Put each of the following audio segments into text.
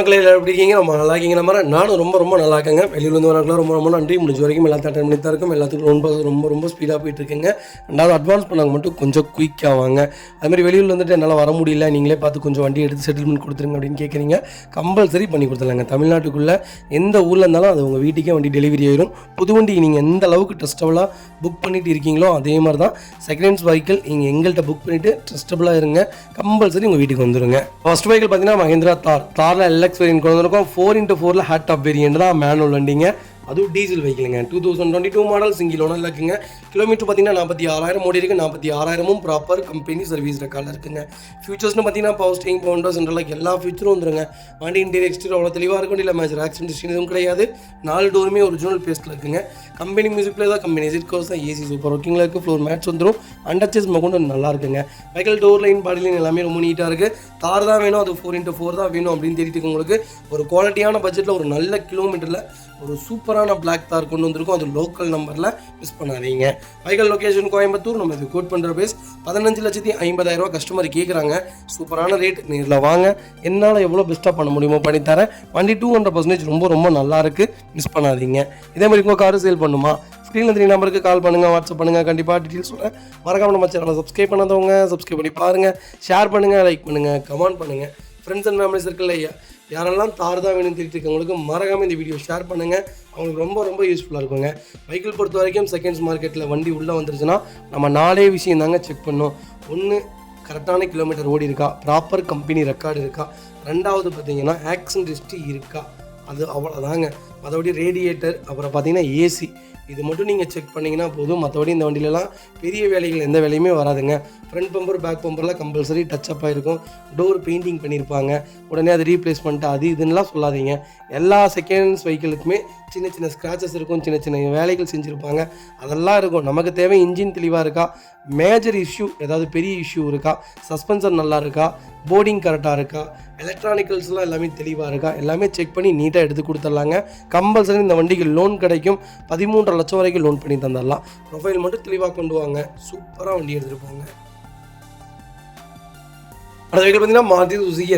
மக்களே எல்லாரும் எப்படி இருக்கீங்க? நம்ம நல்லா இருக்கீங்க. நம்ம நானும் ரொம்ப நல்லா இருக்கேங்க. வெளியிலேருந்து வரவங்களும் ரொம்ப நன்றி. முடிஞ்ச வரைக்கும் எல்லாத்தையும் அட்டன் பண்ணி தான் இருக்கும். எல்லாத்துக்கும் ரொம்ப ஸ்பீடாக போயிட்டு இருக்குங்க. ரெண்டாவது அட்வான்ஸ் பண்ணாங்க மட்டும் கொஞ்சம் குயிக்காக வாங்க. அதுமாதிரி வெளியில் வந்துட்டு என்னால் வர முடியல, நீங்களே பார்த்து கொஞ்சம் வண்டி எடுத்து செட்டில்மெண்ட் கொடுத்துருங்க அப்படின்னு கேட்குறீங்க. கம்பல்சரி பண்ணி கொடுத்துடலாங்க. தமிழ்நாட்டுக்குள்ளே எந்த ஊரில் இருந்தாலும் அது உங்கள் வீட்டுக்கே வண்டி டெலிவரி ஆயிடும். புது வண்டி நீங்கள் எந்த அளவுக்கு ட்ரஸ்டபுளாக புக் பண்ணிட்டு இருக்கீங்களோ அதே மாதிரி தான் செகண்ட் ஹேண்ட்ஸ் வெஹிக்கிள் நீங்கள் எங்கள்கிட்ட புக் பண்ணிவிட்டு ட்ரஸ்டபுளாக இருங்க. கம்பல்சரி உங்கள் வீட்டுக்கு வந்துடுங்க. ஃபர்ஸ்ட் வெஹிக்கிள் பார்த்தீங்கன்னா மஹிந்திரா தாரில் LX வேரியன்ட் கொண்டு வந்திருக்கோம். 4x4 ஹேட் டாப் வேரியன்ட் தான், மேனுவல் வண்டிங்க. அதுவும் டீசல் வெஹிக்கிளுங்க. 2022 மாடல் சிங்கிள் ஓனர் இருக்குங்க. கிலோமீட்டர் பார்த்தீங்கன்னா 46,000 ஓடி இருக்குது. 46,000 ப்ராப்பர் கம்பெனி சர்வீஸ் ரெக்கார்டில் இருக்குங்க. ஃபியூச்சர்ஸ்னு பார்த்தீங்கன்னா பவர் ஸ்டீரிங், பவுண்டர், சென்ட்ரலாக எல்லா ஃபியூச்சரும் வந்துருங்க. வண்டி இன்டீரியர் எக்ஸ்டீரியர் அவ்வளோ தெளிவாக இருக்கும். இல்லை மேஜர் ஆக்சிடென்ட் ஹிஸ்டரி எதுவும் கிடையாது. 4 டோருமே ஒரிஜினல் பேஸ்ட்டில் இருக்குங்க. கம்பெனி மியூசிக் பிளே தான், கம்பெனி எக்ஸிட் கோர்ஸ் தான், ஏசி சூப்பர் ஒர்க்கிங்கில் இருக்குது. ஃப்ளோர் மேட்ச் வந்துடும். அண்டர்ச்சேஸ் கொண்டு நல்லா இருக்குங்க. Vehicle door line, body line எல்லாமே ரொம்ப நீட்டாக இருக்குது. தார் தான் வேணும், அது 4x4 தான் வேணும் அப்படின்னு தேடிட்டு உங்களுக்கு ஒரு குவாலிட்டியான பட்ஜெட்டில் ஒரு நல்ல கிலோமீட்டரில் ஒரு சூப்பரான பிளாக் தார் கொண்டு வந்திருக்கும். அது லோக்கல் நம்பரில் மிஸ் பண்ணாதீங்க. Vehicle location Coimbatore. நம்ம இது கோட் பண்ணுற பேஸ் 15,50,000 கஸ்டமர் கேட்குறாங்க. சூப்பரான ரேட். நேரில் வாங்க, என்னால் எவ்வளோ பெஸ்ட்டாக பண்ண முடியுமோ பண்ணித்தரேன். வண்டி 200% ரொம்ப நல்லா இருக்குது, மிஸ் பண்ணாதீங்க. இதே மாதிரி உங்கள் காரு சேல் பண்ணுமா? ஸ்க்ரீனில் 3 நம்பருக்கு கால் பண்ணுங்கள், வாட்ஸ்அப் பண்ணுங்கள். கண்டிப்பாக டீட்டெயில்ஸ் சொல்கிறேன். மறக்காம நம்ம சேனலை சப்ஸ்கிரைப் பண்ணாதவங்க சப்ஸ்கிரைப் பண்ணி பாருங்கள். ஷேர் பண்ணுங்கள், லைக் பண்ணுங்கள், கமெண்ட் பண்ணுங்கள். ஃப்ரெண்ட்ஸ் அண்ட் ஃபேமிலிஸ் இருக்குல்ல, யாரெல்லாம் தார் தான் வேணும்னு தெரிவித்துருக்கவங்களுக்கு மறக்காமல் இந்த வீடியோ ஷேர் பண்ணுங்கள். அவங்களுக்கு ரொம்ப யூஸ்ஃபுல்லாக இருக்குங்க. வெஹிக்கிள் பொறுத்த வரைக்கும் செகண்ட்ஸ் மார்க்கெட்டில் வண்டி உள்ளே வந்துருச்சுன்னா நம்ம 4 விஷயம் தாங்க செக் பண்ணோம். ஒன்று, கரெக்டான கிலோமீட்டர் ஓடி இருக்கா, ப்ராப்பர் கம்பெனி ரெக்கார்டு இருக்கா. ரெண்டாவது பார்த்தீங்கன்னா ஆக்சிடென்ட் ஹிஸ்ட்ரி இருக்கா. அது அவ்வளோதாங்க. மற்றபடி ரேடியேட்டர், அப்புறம் பார்த்தீங்கன்னா ஏசி, இது மட்டும் நீங்கள் செக் பண்ணிங்கன்னா போதும். மற்றபடி இந்த வண்டியிலலாம் பெரிய வேலைகள் எந்த வேலையுமே வராதுங்க. ஃப்ரண்ட் பம்பர், பேக் பம்பர்லாம் கம்பல்சரி டச்சப் ஆகிருக்கும். டோர் பெயிண்டிங் பண்ணியிருப்பாங்க, உடனே அது ரீப்ளேஸ்மெண்ட்டு அது இதுன்னெலாம் சொல்லாதீங்க. எல்லா செகண்ட்ஸ் வெஹிக்கிளுக்குமே சின்ன ஸ்க்ராச்சஸ் இருக்கும், சின்ன வேலைகள் செஞ்சுருப்பாங்க, அதெல்லாம் இருக்கும். நமக்கு தேவை இன்ஜின் தெளிவாக இருக்கா, மேஜர் இஷ்யூ ஏதாவது பெரிய இஷ்யூ இருக்கா, சஸ்பென்சர் நல்லா இருக்கா, போர்டிங் கரெக்டாக இருக்கா, எலக்ட்ரானிக்கல்ஸ்லாம் எல்லாமே தெளிவாக இருக்கா, எல்லாமே செக் பண்ணி நீட்டாக எடுத்து கொடுத்துட்லாங்க. கம்பல்சரி இந்த வண்டிக்கு லோன் கிடைக்கும். 13.5 லட்சம் வரைக்கும் லோன் பண்ணி தந்துடலாம். ப்ரொஃபைல் மட்டும் தெளிவாக கொண்டு வாங்க, சூப்பராக வண்டி எடுத்துகிட்டு போங்க. அடுத்த வெஹிக்கிள் பார்த்தீங்கன்னா மாருதி சுசுகி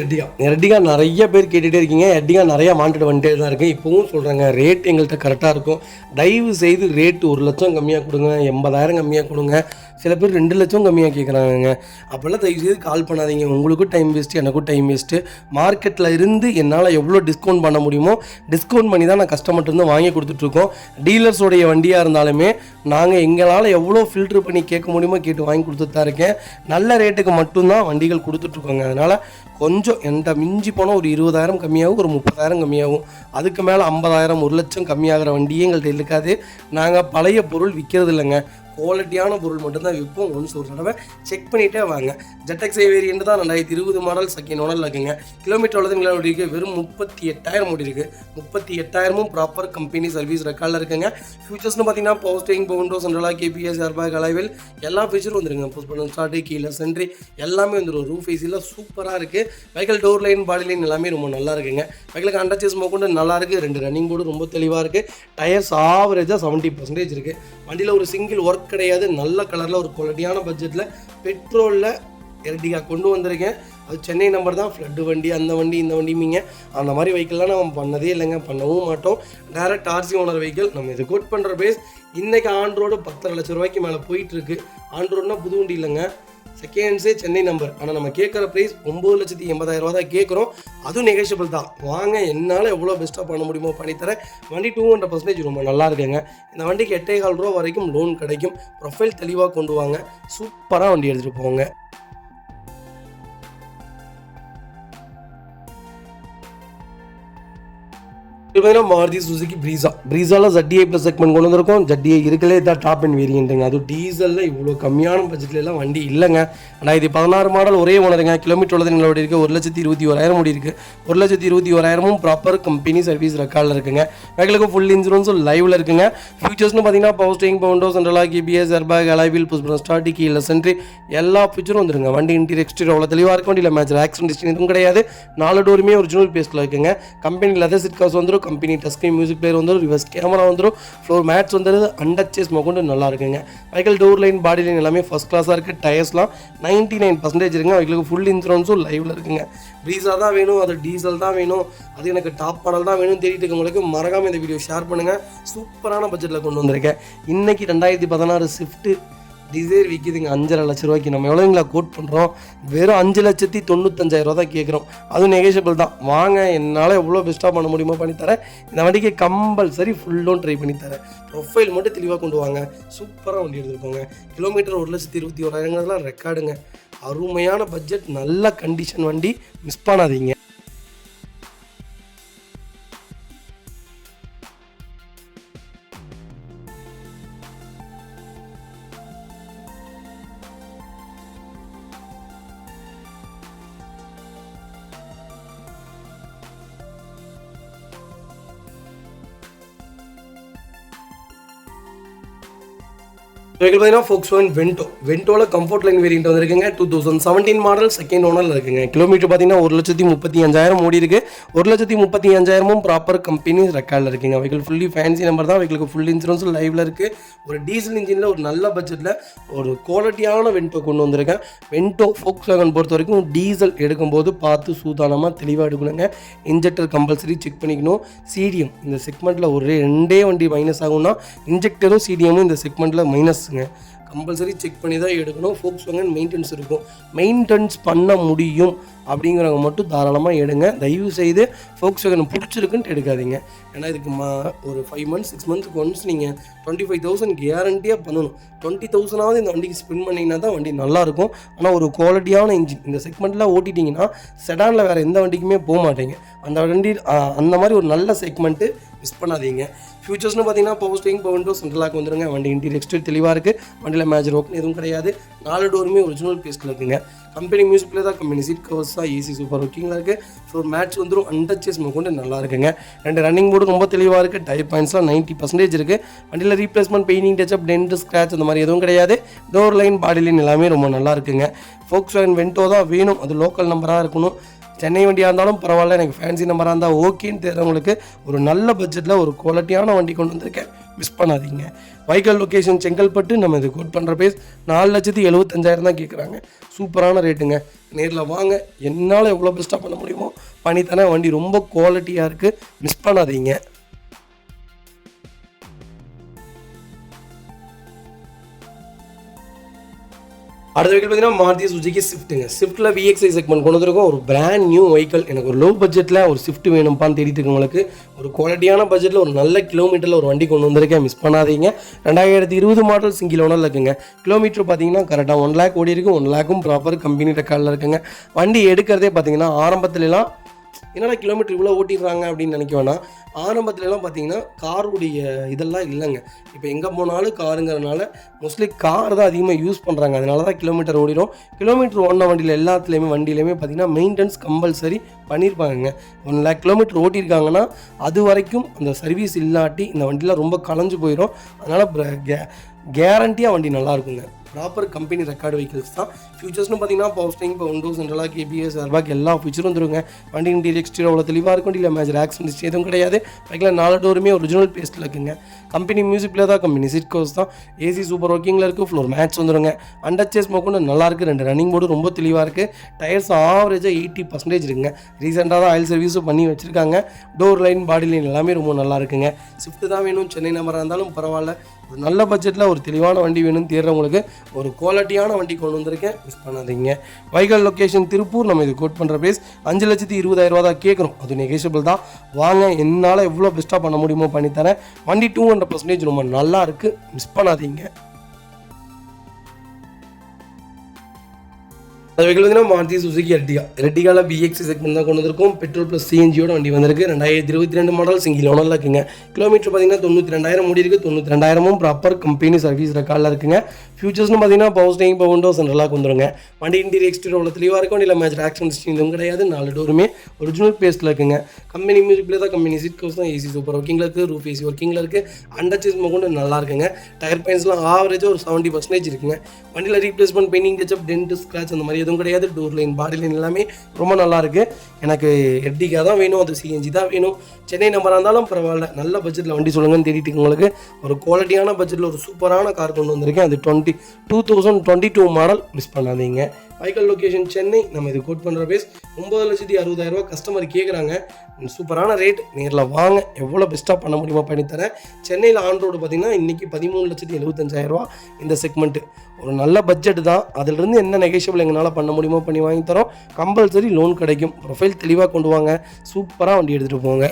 எர்டிகா நிறைய பேர் கேட்டுகிட்டே இருக்கீங்க. எர்டிகா நிறையா வாண்டட் வந்துட்டே தான் இருக்குது. இப்போவும் சொல்கிறாங்க, ரேட் எங்கள்கிட்ட கரெக்டாக இருக்கும். தயவு செய்து ரேட்டு 1 லட்சம் கம்மியாக கொடுங்க, 80,000 கம்மியாக கொடுங்க. சில பேர் 2 லட்சம் கம்மியாக கேட்குறாங்க. அப்போல்லாம் தயவு செய்து கால் பண்ணாதீங்க. உங்களுக்கும் டைம் வேஸ்ட்டு, எனக்கும் டைம் வேஸ்ட்டு. மார்க்கெட்டில் இருந்து என்னால் எவ்வளோ டிஸ்கவுண்ட் பண்ண முடியுமோ டிஸ்கவுண்ட் பண்ணி தான் நான் கஸ்டமர்கிட்ட வாங்கி கொடுத்துட்ருக்கோம். டீலர்ஸோடைய வண்டியாக இருந்தாலுமே நாங்கள் எங்களால் எவ்வளோ ஃபில்ட்ரு பண்ணி கேட்க முடியுமோ கேட்டு வாங்கி கொடுத்துட்டு தான் இருக்கேன். நல்ல ரேட்டுக்கு மட்டும்தான் வண்டிகள் கொடுத்துட்ருக்கோங்க. அதனால் கொஞ்சம் என்கிட்ட மிஞ்சி போனால் ஒரு 20,000 கம்மியாகும், ஒரு 30,000 கம்மியாகும். அதுக்கு மேலே 50,000, 1 லட்சம் கம்மியாகிற வண்டியே எங்கள்கிட்ட இருக்காது. நாங்கள் பழைய பொருள் விற்கிறது இல்லைங்க, குவாலிட்டியான பொருள் மட்டும்தான் விற்போம். ஒன்ஸ் ஒரு தடவை செக் பண்ணிகிட்டே வாங்க. ஜெட்எக்ஸை வேரியன்ட் தான் 2020 மாடல் செகண்ட் ஓனரில் இருக்குங்க. கிலோமீட்டர் எவ்வளோ ஓடி இருக்குது? வெறும் 38,000 ஓடி இருக்குது. 38,000 ப்ராப்பர் கம்பெனி சர்வீஸ் ரெக்கார்டில் இருக்குங்க. ஃபியூச்சர்ஸ்னு பார்த்தீங்கன்னா power steering, power window, central lock KPS, airbag, alloy wheel எல்லா ஃபீச்சரும் வந்துருங்க. புஷ் பட்டன் ஸ்டார்ட், கீழே சென்ட்ரி எல்லாமே வந்துடும். ரூஃப் ஏசிலாம் சூப்பராக இருக்குது. Vehicle door line, body line எல்லாமே ரொம்ப நல்லா இருக்குங்க. வெஹிக்கிளுக்கு அண்டர்ச்சேஸ் கொண்டு நல்லா இருக்குது. 2 ரன்னிங் போர்டு ரொம்ப தெளிவாக இருக்குது. டயர்ஸ் ஆவரேஜாக 70% இருக்குது. வண்டியில் ஒரு சிங்கிள் ஒர்க் கிடையாது. நல்ல கலரில் ஒரு குவாலிட்டியான பட்ஜெட்டில் பெட்ரோலில் எர்டிகா கொண்டு வந்திருக்கேன். அது சென்னை நம்பர் தான். ஃப்ளட்டு வண்டி, அந்த வண்டி இந்த வண்டிமிங்க, அந்த மாதிரி வெஹிக்கிள்லாம் நம்ம பண்ணதே இல்லைங்க, பண்ணவும் மாட்டோம். Direct RC owner vehicle. நம்ம இது கோட் பண்ணுற பேஸ் இன்றைக்கி ஆன் ரோடு 10.5 லட்சம் ரூபாய்க்கு மேலே போயிட்டுருக்கு. ஆன் ரோடுனா புது வண்டி இல்லைங்க, செகண்ட்ஸே சென்னை நம்பர். ஆனால் நம்ம கேட்குற ப்ரைஸ் 9,80,000 தான் கேட்குறோம். அதுவும் நெகோஷியபிள் தான். வாங்க, என்னால் எவ்வளோ பெஸ்ட்டாக பண்ண முடியுமோ பண்ணித்தரேன். வண்டி 200% ரொம்ப நல்லா இருக்குங்க. இந்த வண்டிக்கு 8,15 ரூபா வரைக்கும் லோன் கிடைக்கும். ப்ரொஃபைல் தெளிவாக கொண்டு வாங்க, சூப்பராக வண்டி எடுத்துகிட்டு போங்க. மாருதி சுசுகி ப்ரீஸாவில் ZDI ப்ளஸ் செக்மெண்ட் கொண்டு வந்திருக்கோம். ZDI இருக்கலே தான் டாப் அண்ட் வேரியண்ட்டுங்க. அது டீசலில் இவ்வளோ கம்மியான பட்ஜெட்லாம் வண்டி இல்லைங்க. 2016 மாடல் ஒரே ஓனருங்க. கிலோமீட்டர் உள்ளது எங்களோட இருக்குது. 1,21,000 ஓடி இருக்குது. 1,21,000 ப்ராப்பர் கம்பெனி சர்வீஸ் ரெக்கார்டில் இருக்குங்க. வெஹிக்கிளுக்கு ஃபுல் இன்சூரன்ஸும் லைவில் இருக்குங்க. ஃபியூச்சர்ஸ்னு பார்த்தீங்கன்னா power steering, power window, central lock KPS, airbag, alloy wheel, push button start, கீழே சென்ட்ரி எல்லா ஃபியூச்சரும் வந்துருங்க. வண்டி இன்டீரியர் எக்ஸ்டீரியர் அவ்வளோ தெளிவாக இருக்கும். வண்டியில் மேஜர் ஆக்சிடென்ட் ஹிஸ்டரி எதுவும் கிடையாது. 4 டோருமே ஒரிஜினல் பேஸ்ட்டில் இருக்குங்க. கம்பெனி லெதர் சீட் கவர்ஸ் வந்துடும். Company touch screen music player வந்துடும், ரிவர்ஸ் கேமரா வந்துடும், ஃப்ளோர் மேட்ஸ் வந்துடுது, அண்டச்சேஸ் கொண்டு நல்லா இருக்குங்க. Vehicle door line body line எல்லாமே ஃபஸ்ட் கிளாஸாக இருக்குது. டயர்ஸ்லாம் 99% இருக்குங்க. வெஹிக்கலுக்கு ஃபுல் இன்சூரன்ஸும் லைவில் இருக்குங்க. ப்ரீஸாக தான் வேணும், அது டீசல் தான் வேணும், அது எனக்கு டாப் மாடல் தான் வேணும்னு தேடிட்டு இருக்கவங்களுக்கு மறக்காமல் இந்த வீடியோ ஷேர் பண்ணுங்கள். சூப்பரான பட்ஜெட்டில் கொண்டு வந்திருக்கேன். இன்றைக்கி 2016 ஸ்விஃப்ட் டிசைர் விற்கிதுங்க 5.5 லட்ச ரூபாய்க்கு. நம்ம எவ்வளோங்களா கோட் பண்ணுறோம்? வெறும் 5,95,000 தான் கேட்குறோம். அதுவும் நெகோஷியபிள் தான். வாங்க, என்னால் எவ்வளோ பெஸ்ட்டாக பண்ண முடியுமோ பண்ணித்தரேன். இந்த வண்டிக்கு கம்பல்சரி ஃபுல் லோன் ட்ரை பண்ணித்தரேன். ப்ரொஃபைல் மட்டும் தெளிவாக கொண்டு வாங்க. சூப்பராக வண்டி எடுத்துருக்கோங்க. கிலோமீட்டர் 1,21,000 ரெக்கார்டுங்க. அருமையான பட்ஜெட், நல்ல கண்டிஷன் வண்டி, மிஸ் பண்ணாதீங்க. பார்த்தீங்கன்னா Volkswagen Vento. வென்டோவில் கம்ஃபர்ட் லைன் வேரியன்ட் வந்துருக்குங்க. 2017 மாடல், செகண்ட் ஓனரில் இருக்குங்க. கிலோமீட்டர் பார்த்தீங்கன்னா 1,35,000 ஓடி இருக்கு. 1,35,000 ப்ராப்பர் கம்பெனி ரெக்கார்டில் இருக்குங்க. வெஹிக்கிள் ஃபுல்லி ஃபேன்சி நம்பர் தான். வெஹிக்கிளுக்கு ஃபுல் இன்சூரன்ஸ் லைவில் இருக்குது. ஒரு டீசல் இன்ஜினில் ஒரு நல்ல பட்ஜெட்டில் ஒரு குவாலிட்டியான வென்டோ கொண்டு வந்திருக்கேன். வென்டோ Volkswagen பொறுத்த வரைக்கும் டீசல் எடுக்கும்போது பார்த்து சூதானமாக தெளிவாக எடுக்கணுங்க. இன்ஜெக்டர் கம்பல்சரி செக் பண்ணிக்கணும். சிடிஎம் இந்த செக்மெண்ட்டில் ஒரு 2 வண்டி மைனஸ் ஆகும்னா இன்ஜெக்டரும் சிடிஎம்மும் இந்த செக்மெண்ட்டில் மைனஸ் கம்பல்சரி செக் பண்ணி தான் எடுக்கணும். Volkswagen மெயின்டெனன்ஸ் இருக்கும். மெயின்டெனன்ஸ் பண்ண முடியும் அப்படிங்கிறவங்க மட்டும் தாராளமாக எடுங்க. தயவு செய்து Volkswagen பிடிச்சிருக்குன்ட்டு எடுக்காதீங்க. ஏன்னா இதுக்கு ஒரு 5 months 6 months ஒன்ஸ் நீங்கள் 25,000 கேரண்டியாக பண்ணணும். 20,000ஆவது இந்த வண்டிக்கு ஸ்பெண்ட் பண்ணிங்கன்னா தான் வண்டி நல்லாயிருக்கும். ஆனால் ஒரு குவாலிட்டியான இன்ஜின் இந்த செக்மெண்ட்டில் ஓட்டிட்டிங்கன்னா செடானில் வேறு எந்த வண்டிக்குமே போக மாட்டீங்க. அந்த வண்டி அந்த மாதிரி ஒரு நல்ல செக்மெண்ட்டு மிஸ் பண்ணாதீங்க. ஃபியூச்சர்ஸ்னு பார்த்தீங்கன்னா power steering, power window, central lock வந்துருங்க. வண்டி இன்டீரியர் எக்ஸ்டீரியர் தெளிவாக இருக்குது. வண்டியில் மேஜர் ஓப்பன் எதுவும் கிடையாது. 4 டோருமே ஒரிஜினல் பேஸ்ட்டில் இருக்குங்க. கம்பெனி மியூசிக்கில் தான், கம்பெனி சீட் கவர்ஸ் தான், ஏசி சூப்பர் ஒர்க்கிங்கில் இருக்குது. ஃப்ளோர் மேட்ச் வந்துடும், அண்டச்சேஸ் கொண்டு நல்லா இருக்குங்க. 2 ரன்னிங் போர்டு ரொம்ப தெளிவாக இருக்குது. டயர் பாயிண்ட்ஸ்லாம் 90% இருக்குது. வண்டியில் replacement, painting, touch up, dent, scratch அந்த மாதிரி எதுவும் கிடையாது. டோர் லைன், பாடி லைன் எல்லாமே ரொம்ப நல்லா இருக்குங்க. Volkswagen Vento தான் வேணும். அது லோக்கல் நம்பராக இருக்கணும். சென்னை வண்டியாக இருந்தாலும் பரவாயில்ல, எனக்கு ஃபேன்சி நம்பராக இருந்தால் ஓகேன்னு தெரிஞ்சவங்களுக்கு ஒரு நல்ல பட்ஜெட்டில் ஒரு குவாலிட்டியான வண்டி கொண்டு வந்திருக்கேன். மிஸ் பண்ணாதீங்க. வைக்கல் லொக்கேஷன் செங்கல்பட்டு. நம்ம இது கோட் பண்ணுற பேஸ் 4,75,000 தான் கேட்குறாங்க. சூப்பரான ரேட்டுங்க. நேரில் வாங்க, என்னால் எவ்வளோ பெஸ்ட்டாக பண்ண முடியுமோ பண்ணித்தானே. வண்டி ரொம்ப குவாலிட்டியாக இருக்குது, மிஸ் பண்ணாதீங்க. அடுத்த வெஹிக்கிள் பார்த்தீங்கன்னா மாருதி சுசுகி ஸ்விஃப்ட்டுங்க. ஸ்விஃப்ட்டில் VXI செக்மெண்ட் கொண்டு வந்திருக்கோம். ஒரு பிராண்ட் நியூ வெஹிக்கிள். எனக்கு ஒரு லோ பட்ஜெட்டில் ஒரு ஸ்விஃப்ட் வேணும்ப்பான்னு தேடிட்டு இருக்கவங்களுக்கு ஒரு குவாலிட்டியான பட்ஜெட்டில் ஒரு நல்ல கிலோமீட்டரில் ஒரு வண்டி கொண்டு வந்திருக்கேன். மிஸ் பண்ணாதீங்க. 2020 மாடல் சிங்கிள் ஓனரில் இருக்குங்க. கிலோமீட்டர் பார்த்தீங்கன்னா கரெக்டாக 1 lakh ஓடி இருக்குது. 1 lakhம் ப்ராப்பர் கம்பெனி ரெக்கார்டில் இருக்குங்க. வண்டி எடுக்கிறதே பார்த்தீங்கன்னா ஆரம்பத்துலலாம் என்னடா கிலோமீட்டர் இவ்வளோ ஓட்டிடுறாங்க அப்படின்னு நினைக்க வேணாம். ஆரம்பத்துலலாம் பார்த்தீங்கன்னா காருடைய இதெல்லாம் இல்லைங்க. இப்போ எங்கே போனாலும் காருங்கிறதுனால மோஸ்ட்லி கார் தான் அதிகமாக யூஸ் பண்ணுறாங்க. அதனால தான் கிலோமீட்டர் ஓடிடும். கிலோமீட்டர் ஓடின வண்டியில் எல்லாத்துலேயுமே வண்டியிலையுமே பார்த்தீங்கன்னா மெயின்டெனன்ஸ் கம்பல்சரி பண்ணியிருப்பாங்க. 1 lakh கிலோமீட்டர் ஓட்டியிருக்காங்கன்னா அது வரைக்கும் அந்த சர்வீஸ் இல்லாட்டி இந்த வண்டியில் ரொம்ப கலைஞ்சு போயிடும். அதனால் கேரண்டியாக வண்டி நல்லாயிருக்குங்க. ப்ராப்பர் கம்பெனி ரெக்கார்டு வெஹிக்கிள்ஸ் தான். ஃபியூச்சர்ஸ்னு பார்த்தீங்கன்னா power steering, power window, central lock, ABS, airbag எல்லா ஃபியூச்சரும் வந்துருங்க. வண்டி இன்டீரியர் எக்ஸ்டீரியர் அவ்வளோ தெளிவாக இருக்கும். இல்லை மேஜர் ஆக்சிடென்ட்ஸ் எதுவும் கிடையாது. பைக்கில் 4 டோருமே ஒரிஜினல் பேஸ்ட்டில் இருக்குங்க. கம்பெனி மியூசிக்கில் தான், கம்பெனி சீட் கவர்ஸ் தான், ஏசி சூப்பர் ஒர்க்கிங்கில் இருக்குது. ஃப்ளோர் மேட்ச் வந்துருங்க. அண்டர்ச்சேஸ் கொண்டு நல்லாயிருக்கு. 2 ரன்னிங் போர்டு ரொம்ப தெளிவாக இருக்குது. டயர்ஸ் ஆவரேஜாக 80% இருக்குங்க. ரீசெண்டாக தான் ஆயில் சர்வீஸும் பண்ணி வச்சுருக்காங்க. டோர் லைன், பாடி லைன் எல்லாமே ரொம்ப நல்லா இருக்குங்க. ஸ்விஃப்ட் தான் வேணும், சென்னை நம்பராக இருந்தாலும் பரவாயில்ல. ஒரு நல்ல பட்ஜெட்டில் ஒரு தெளிவான வண்டி வேணும்னு தேடுறவங்களுக்கு ஒரு குவாலிட்டியான வண்டி கொண்டு வந்திருக்கேன். மிஸ் பண்ணாதீங்க. வைக்கல் லொக்கேஷன் திருப்பூர். நம்ம இது கோட் பண்ணுற பிரைஸ் 5,20,000 தான் கேட்குறோம். அது நெகோஷியபிள் தான். வாங்க, என்னால் எவ்வளோ பெஸ்ட்டாக பண்ண முடியுமோ பண்ணித்தரேன். வண்டி 200% ரொம்ப நல்லா இருக்குது. மிஸ் பண்ணாதீங்க. அது வெஹிக்கிள் பார்த்தீங்கன்னா மாருதி சுசுகி எர்டிகாவில் VXI செக்மெண்ட் தான் கொண்டு வந்திருக்கும். பெட்ரோல் ப்ளஸ் CNGயோட வண்டி வந்திருக்கு. 2022 மாடல் சிங்கிள் ஓனரில் இருக்குங்க. கிலோமீட்டர் பார்த்தீங்கன்னா 92,000 ஓடி இருக்குது. 92,000ம் ப்ராப்பர் கம்பெனி சர்வீஸ் ரெக்கார்டில் இருக்குங்க. ஃபியூச்சர்ஸ்னு பார்த்தீங்கன்னா power steering, power window, central lock வந்துருங்க. வண்டி இன்டீரியர் எக்ஸ்டீரியர் அவ்வளோ தெளிவாக இருக்கும். இல்லை மேஜர் ஆக்சிடென்ட்ஸ் எதுவும் கிடையாது. 4 டோருமே ஒரிஜினல் பேஸ்ட்டில் இருக்குங்க. கம்பெனி மியூசிக்கில் தான், கம்பெனி சீட் கவர்ஸ் தான், ஏசி சூப்பர் ஒர்க்கிங்கில் இருக்குது. ரூஃப் ஏசி ஒர்க்கிங்கில் இருக்குது. அண்டர்ச்சேஸ் கொண்டு நல்லா இருக்குங்க. டயர் பாயிண்ட்ஸ்லாம் ஆவரேஜாக ஒரு 70% இருக்குங்க. வண்டியில் replacement, painting, touch up, dent, scratch அந்த மாதிரி எதுவும் கிடையாது. டோர் லைன் பாடி லைன் எல்லாமே ரொம்ப நல்லாயிருக்கு. எனக்கு எர்டிகா தான் வேணும், அது சிஎன்ஜி தான் வேணும், சென்னை நம்பராக இருந்தாலும் பரவாயில்ல, நல்ல பட்ஜெட்டில் வண்டி சொல்லுங்கன்னு தேடிட்டு உங்களுக்கு ஒரு குவாலிட்டியான பட்ஜெட்டில் ஒரு சூப்பரான கார் கொண்டு வந்திருக்கேன். அது 2022 மாடல், மிஸ் பண்ணாதீங்க. Vehicle location Chennai. நம்ம இது கோட் பண்ணுற பேஸ் 9,60,000 கஸ்டமர் கேட்குறாங்க. சூப்பரான ரேட், நேரில் வாங்க, எவ்வளோ பெஸ்ட்டாக பண்ண முடியுமா பண்ணித்தரேன். சென்னையில் ஆன் ரோடு பார்த்திங்கன்னா இன்றைக்கி 13,75,000 இந்த செக்மெண்ட்டு. ஒரு நல்ல பட்ஜெட் தான். அதிலிருந்து என்ன நெகோஷியபிள் எங்களால் பண்ண முடியுமோ பண்ணி வாங்கி தரோம். கம்பல்சரி லோன் கிடைக்கும். ப்ரொஃபைல் தெளிவாக கொண்டு வாங்க, சூப்பராக வண்டி எடுத்துகிட்டு போங்க.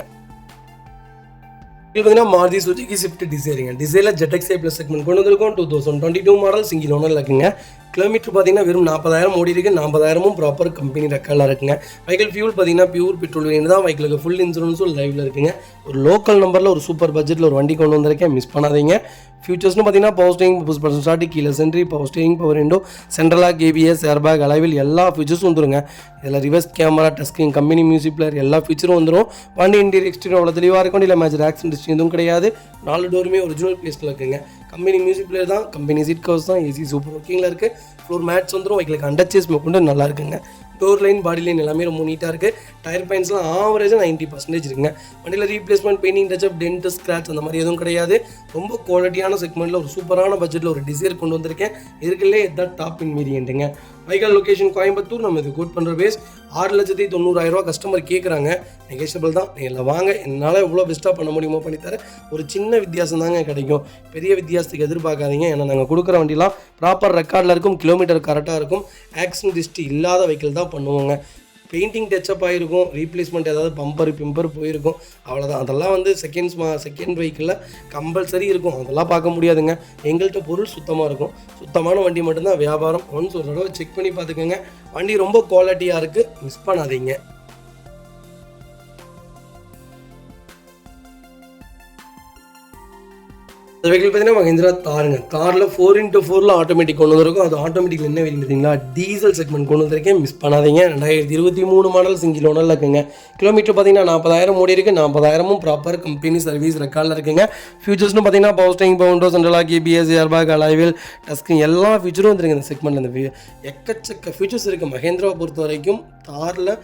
இது பார்த்தீங்கன்னா மாருதி சுசுகி ஸ்விஃப்ட் டிசைருங்க. டிசைரில் ZX-i ப்ளஸ் செக்மெண்ட் கொண்டு வந்திருக்கோம். 2022 மாடல், சிங்கிள் ஓனர் இருக்குங்க. கிலோமீட்டர் பார்த்தீங்கன்னா வெறும் 40,000 ஓடி இருக்குது. 40,000 ப்ராப்பர் கம்பெனி ரெக்கார்டில் இருக்குங்க. வெஹிக்கல் ஃபியூல் பார்த்தீங்கன்னா பியூர் பெட்ரோல் வேணும் தான். வெஹிக்கிளுக்கு ஃபுல் இன்சூரன்ஸும் லைவில் இருக்குங்க. ஒரு லோக்கல் நம்பரில் ஒரு சூப்பர் பட்ஜெட்டில் ஒரு வண்டி கொண்டு வந்திருக்கேன், மிஸ் பண்ணாதீங்க. ஃபியூச்சர்ஸ்னு பார்த்தீங்கன்னா பவர் ஸ்டீரிங், புஷ் ஸ்டார்ட், கீழே entry, power steering, power window, central lock ABS, airbag, alloy wheel எல்லா ஃபீச்சர்ஸும் வந்துருங்க. இதில் reverse camera, touch screen, company music player எல்லா ஃபீச்சரும் வந்துடும். வண்டி இன்டீரியர் எக்ஸ்டீரியர் அவ்வளோ தெளிவாக இருக்கும். இல்லை மேஜர் ஆக்சிடென்ட் எதுவும் கிடையாது. 4 டோருமே ஒரிஜினல் பிளேஸில் இருக்குங்க. கம்பெனி மியூசிக் பிளேயர் தான், கம்பெனி சீட் கவர்ஸ் தான், ஏசி சூப்பர் ஒர்க்கிங்கில் இருக்குது. ஃப்ளோர் மேட்ஸ் வந்துடும். வெஹிக்கிளுக்கு அண்டர்ச்சேஸ் கொண்டு நல்லா இருக்குங்க. டோர் லைன், பாடி லைன் எல்லாமே ரொம்ப நீட்டாக இருக்குது. டயர் பாயிண்ட்ஸ்லாம் ஆவரேஜாக 90% இருக்குங்க. வண்டியில் replacement, painting, touch up, dent, scratch அந்த மாதிரி எதுவும் கிடையாது. ரொம்ப குவாலிட்டியான செக்மெண்ட்டில் ஒரு சூப்பரான பட்ஜெட்டில் ஒரு டிசைர் கொண்டு வந்திருக்கேன். இதுக்குள்ளே இதுதான் டாப் இன் வேரியண்ட்டுங்க. Vehicle location Coimbatore. நம்ம இது கோட் பண்ணுற பேஸ் 6,90,000 கஸ்டமர் கேட்குறாங்க. நெகோஷியபிள் தான், நேரில் வாங்க, என்னால் எவ்வளோ பெஸ்ட்டாக பண்ண முடியுமோ பண்ணித்தரேன். ஒரு சின்ன வித்தியாசம் தாங்க கிடைக்கும், பெரிய வித்தியாசத்துக்கு எதிர்பார்க்காதீங்க. ஏன்னா நாங்கள் கொடுக்குற வண்டிலாம் ப்ராப்பர் ரெக்கார்டில் இருக்கும், கிலோமீட்டர் கரெக்டாக இருக்கும், ஆக்சிடென்ட் ஹிஸ்ட்ரி இல்லாத வெஹிக்கிள் தான் பண்ணுவோங்க. பெயிண்டிங் டச்சப் ஆகிருக்கும், ரீப்ளேஸ்மெண்ட் ஏதாவது பிம்பர் போயிருக்கும், அவ்வளோதான். அதெல்லாம் வந்து செகண்ட் வெஹிக்கிளில் கம்பல்சரி இருக்கும், அதெல்லாம் பார்க்க முடியாதுங்க. எங்கள்கிட்ட பொருள் சுத்தமாக இருக்கும். சுத்தமான வண்டி மட்டும்தான் வியாபாரம். ஒன்ஸ் ஒரு தடவை செக் பண்ணி பார்த்துக்கோங்க. வண்டி ரொம்ப குவாலிட்டியாக இருக்குது, மிஸ் பண்ணாதீங்க. அந்த வெஹிக்கிள் பார்த்தீங்கன்னா மஹிந்திரா தாருங்க. தாரில் 4x4 ஆட்டோமேட்டிக் கொண்டு வந்திருக்கும். அது ஆட்டோமேட்டிக்கில் என்ன வெஹிக்கிள் பார்த்தீங்களா, டீசல் செக்மெண்ட் கொண்டு வந்திருக்கேன், மிஸ் பண்ணாதீங்க. 2023 மாடல், சிங்கிள் ஓனரில் இருக்குங்க. கிலோமீட்டர் பார்த்தீங்கன்னா 40,000 ஓடி இருக்குது. 40,000 ப்ராப்பர் கம்பெனி சர்வீஸ் ரெக்கார்டில் இருக்குங்க. ஃபியூச்சர்ஸ்னு பார்த்தீங்கன்னா power steering, power window, central lock ABS, airbag, alloy wheel, touch screen எல்லா ஃபியூச்சரும் வந்துருங்க இந்த செக்மெண்ட்டில். இந்த எக்கச்சக்க ஃபியூச்சர்ஸ் இருக்குது. மஹேந்திராவை பொறுத்த வரைக்கும் தாரில்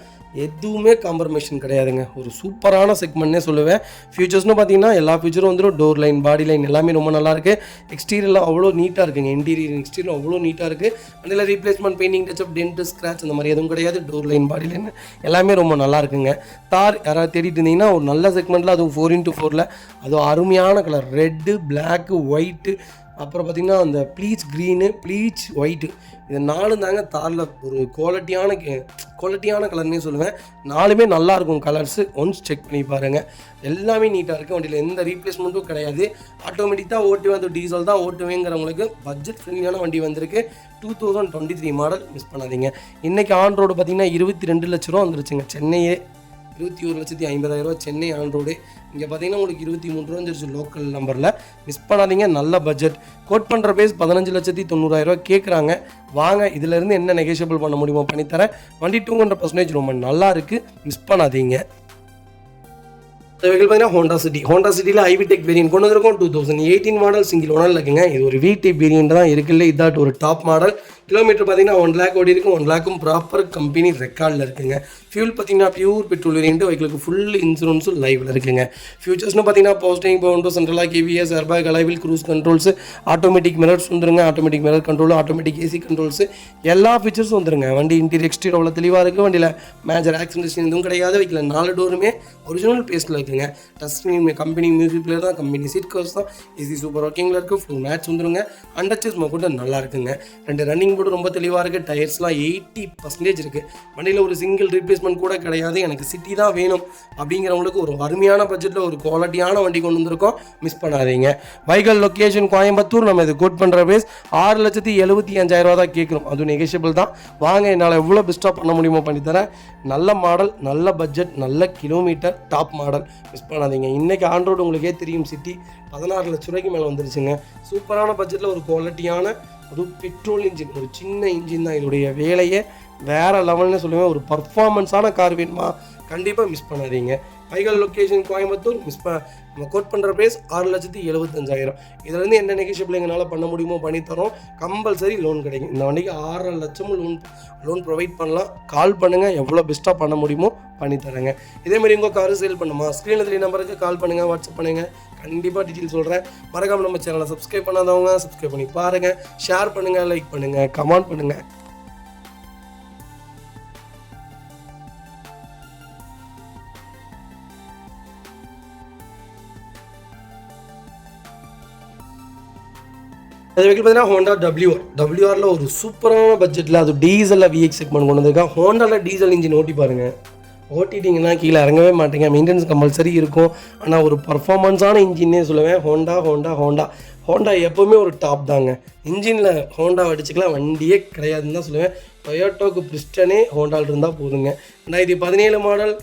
எதுவுமே காம்ப்ரமைஷன் கிடையாதுங்க. ஒரு சூப்பரான செக்மெண்ட்னே சொல்லுவேன். ஃபியூச்சர்ஸ்னு பார்த்தீங்கன்னா எல்லா ஃபியூச்சரும் வந்துடும். டோர் லைன், பாடி லைன் எல்லாமே ரொம்ப நல்லாயிருக்கு. எக்ஸ்டீரியரில் அவ்வளோ நீட்டாக இருக்குங்க. இன்டீரியர் எக்ஸ்டீரியர் அவ்வளோ நீட்டாக இருக்குது. அதில் replacement, painting touch up, dent, scratch அந்த மாதிரி எதுவும் கிடையாது. டோர் லைன், பாடி லைன் எல்லாமே ரொம்ப நல்லா இருக்குங்க. தார் யாராவது தேடிட்டு இருந்தீங்கன்னா ஒரு நல்ல செக்மெண்ட்டில், அதுவும் 4x4, அதுவும் அருமையான கலர், ரெட்டு, பிளாக்கு, ஒயிட்டு, அப்புறம் பார்த்திங்கன்னா அந்த ப்ளீச் க்ரீனு, ப்ளீச் ஒயிட்டு, இது 4 தாங்க தாரில் ஒரு குவாலிட்டியான கலர்னே சொல்லுவேன். 4மே நல்லாயிருக்கும் கலர்ஸு. ஒன்ஸ் செக் பண்ணி பாருங்கள். எல்லாமே நீட்டாக இருக்குது. வண்டியில் எந்த ரீப்ளேஸ்மெண்ட்டும் கிடையாது. ஆட்டோமேட்டிக் தான் ஓட்டுவேன், அது டீசல் தான் ஓட்டுவேங்கிறவங்களுக்கு பட்ஜெட் ஃப்ரெண்ட்லியான வண்டி வந்திருக்கு. 2023 மாடல், மிஸ் பண்ணாதீங்க. இன்றைக்கி ஆன் ரோடு பார்த்திங்கன்னா 22 லட்ச ரூபா வந்துருச்சுங்க. சென்னையே 21,50,000 சென்னை ஆன் ரோடு. இங்கே பார்த்தீங்கன்னா உங்களுக்கு 23 ரூபா வந்துருச்சு லோக்கல் நம்பரில், மிஸ் பண்ணாதீங்க. நல்ல பட்ஜெட் கோட் பண்ணுற பேஸ் 15,90,000 கேட்குறாங்க. வாங்க, இதிலேருந்து என்ன நெகோஷியபிள் பண்ண முடியுமோ பண்ணித்தரேன். வண்டி 200% ரொம்ப நல்லா இருக்குது, மிஸ் பண்ணாதீங்க. இந்த வெஹிக்கிள் பார்த்தீங்கன்னா ஹோண்டா சிட்டியில் ஐவிடெக் வேரியன்ட் கொண்டு வந்திருக்கோம். 2018 மாடல், சிங்கிள் ஓனரில் இருக்குங்க. இது ஒரு VTEC வேரியன்ட் தான் இருக்குல்ல, இதாட் ஒரு டாப் மாடல். கிலோமீட்டர் பார்த்தீங்கன்னா 1 lakh ஓடி இருக்கும். 1 lakhம் ப்ராப்பர் கம்பெனி ரெக்கார்டில் இருக்குங்க. ஃபியூல் பார்த்தீங்கன்னா பியூர் பெட்ரோல் வேரியன்ட். வெஹிக்கிளுக்கு ஃபுல் இன்சூரன்ஸும் லைவில் இருக்குங்க. ஃபியூச்சர்ஸ்னு பார்த்தீங்கன்னா power steering, power window, central lock ABS, airbag, alloy wheel, cruise controls, automatic mirrors வந்துருங்க. Automatic mirror control, automatic AC controls எல்லா ஃபீச்சர்ஸும் வந்துருங்க. வண்டி இன்டீரியர் எக்ஸ்டீரியர் அவ்வளோ தெளிவாக இருக்குது. வண்டியில் மேஜர் ஆக்சிடென்ட் எதுவும் கிடையாது. வெஹிக்கிள் 4 டோருமே ஒரிஜினல் பேஸில் இருக்குங்க. Touch screen, company music player தான், கம்பெனி சீட் கவர்ஸ் தான், ஏசி சூப்பர் ஒர்க்கிங்கில் இருக்குது. ஃபுல் மேட்ச் வந்துருங்க. அண்டர்ச்சேஸ் கூட நல்லா இருக்குங்க. 2 ரன்னிங் போர்டு ரொம்ப தெளிவாக இருக்குது. டயர்ஸ்லாம் 80% இருக்குது. வண்டியில் ஒரு சிங்கிள் ரீப்ளேஸ்மெண்ட் கூட கிடையாது. எனக்கு சிட்டி தான் வேணும் அப்படிங்கிறவங்களுக்கு ஒரு அருமையான பட்ஜெட்டில் ஒரு குவாலிட்டியான வண்டி கொண்டு வந்திருக்கோம், மிஸ் பண்ணாதீங்க. Vehicle location Coimbatore. நம்ம இது கோட் பண்ணுற பேஸ் 6,75,000 தான் கேட்குறோம். அதுவும் நெகோஷியபிள் தான். வாங்க, என்னால் எவ்வளோ பெஸ்ட்டாக பண்ண முடியுமோ பண்ணித்தரேன். நல்ல மாடல், நல்ல பட்ஜெட், நல்ல கிலோமீட்டர், டாப் மாடல், மிஸ் பண்ணாதீங்க. இன்றைக்கி ஆன்ரோடு உங்களுக்கே தெரியும், சிட்டி 16 லட்ச ரூபாய்க்கு மேலே வந்துருச்சுங்க. சூப்பரான பட்ஜெட்டில் ஒரு குவாலிட்டியான, அதுவும் பெட்ரோல் இன்ஜின், ஒரு சின்ன இன்ஜின் தான். இதோடைய வேலையை வேறு லெவல்னு சொல்லுவேன். ஒரு பர்ஃபார்மன்ஸான கார் வேணுமா, கண்டிப்பாக மிஸ் பண்ணாதீங்க. வைகல் லொக்கேஷன் கோயம்புத்தூர். நம்ம கோட் பண்ணுற ப்ரைஸ் 6,75,000. இதுலேருந்து என்ன நெகோஷியபிள் எங்களால் பண்ண முடியுமோ பண்ணித்தரோம். கம்பல்சரி லோன் கிடைக்கும். இந்த வண்டிக்கு 6.5 லட்சம் லோன் ப்ரொவைட் பண்ணலாம். கால் பண்ணுங்கள், எவ்வளோ பெஸ்ட்டாக பண்ண முடியுமோ பண்ணித்தரேங்க. இதேமாதிரி உங்கள் காரு சேல் பண்ணுமா, ஸ்க்ரீனில் 3 நம்பருக்கு கால் பண்ணுங்கள், வாட்ஸ்அப் பண்ணுங்கள். கண்டிப்பாக டீட்டெயில் சொல்கிறேன். மறக்காமல் நம்ம சேனலை சப்ஸ்கிரைப் பண்ணாதவங்க சப்ஸ்கிரைப் பண்ணி பாருங்கள். ஷேர் பண்ணுங்கள், லைக் பண்ணுங்கள், கமெண்ட் பண்ணுங்கள். அது வெஹிக்கிள் பார்த்தீங்கன்னா ஹோண்டா WR ஒரு சூப்பரான பட்ஜெட்டில், அது டீசலில் VX செக்மெண்ட் கொண்டு வந்திருக்கேன். ஹோண்டாவில் டீசல் இன்ஜின் ஓட்டி பாருங்கள். ஓட்டிட்டிங்கன்னா கீழே இறங்கவே மாட்டேங்க. மெயின்டெனன்ஸ் கம்பல்சரி இருக்கும். ஆனால் ஒரு பர்ஃபார்மன்ஸான இன்ஜின்னே சொல்லுவேன். ஹோண்டா எப்போவுமே ஒரு டாப் தாங்க. இன்ஜினில் ஹோண்டா அடிச்சுக்கலாம் வண்டியே கிடையாதுன்னு தான் சொல்லுவேன். டொயோட்டோக்கு பிரிஸ்டனே ஹோண்டாவில் இருந்தால் போதுங்க. 2017 மாடல்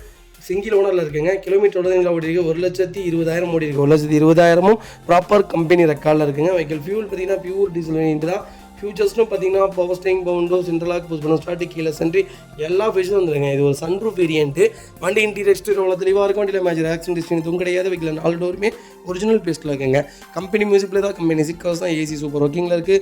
சிங்கிள் ஓனரில் இருக்குங்க. கிலோமீட்டர் ஓடி இருக்குது. 1,20,000 ஓடி இருக்குது. 1,20,000 ப்ராப்பர் கம்பெனி ரெக்கார்டில் இருக்குங்க. வெஹிக்கிள் ஃபியூல் பார்த்தீங்கன்னா பியூர் டீசல் வேரியன்ட் தான். ஃபியூச்சர்ஸ்னு பார்த்தீங்கன்னா power steering, power window, central lock, push button start, கீழே சென்ட்ரி எல்லா ஃபீச்சர்ஸும் வந்துருங்க. இது ஒரு சன்ரூஃப் வேரியன்ட்டு. வண்டி இன்டீரியர் எக்ஸ்டீரியர் அவ்வளோ தெளிவாக இருக்கும். வண்டியில் மேஜர் ஆக்சிடென்ட் ஹிஸ்ட்ரி எதுவும் கிடையாது. வெஹிக்கிள் 4 டோருமே ஒரிஜினல் பேஸ்ட்டில் இருக்குங்க. கம்பெனி மியூசிக்கில் தான், கம்பெனி சிக்கர்ஸ் தான். ஏசி சூப்பர் ஒர்க்கிங்கில் இருக்குது.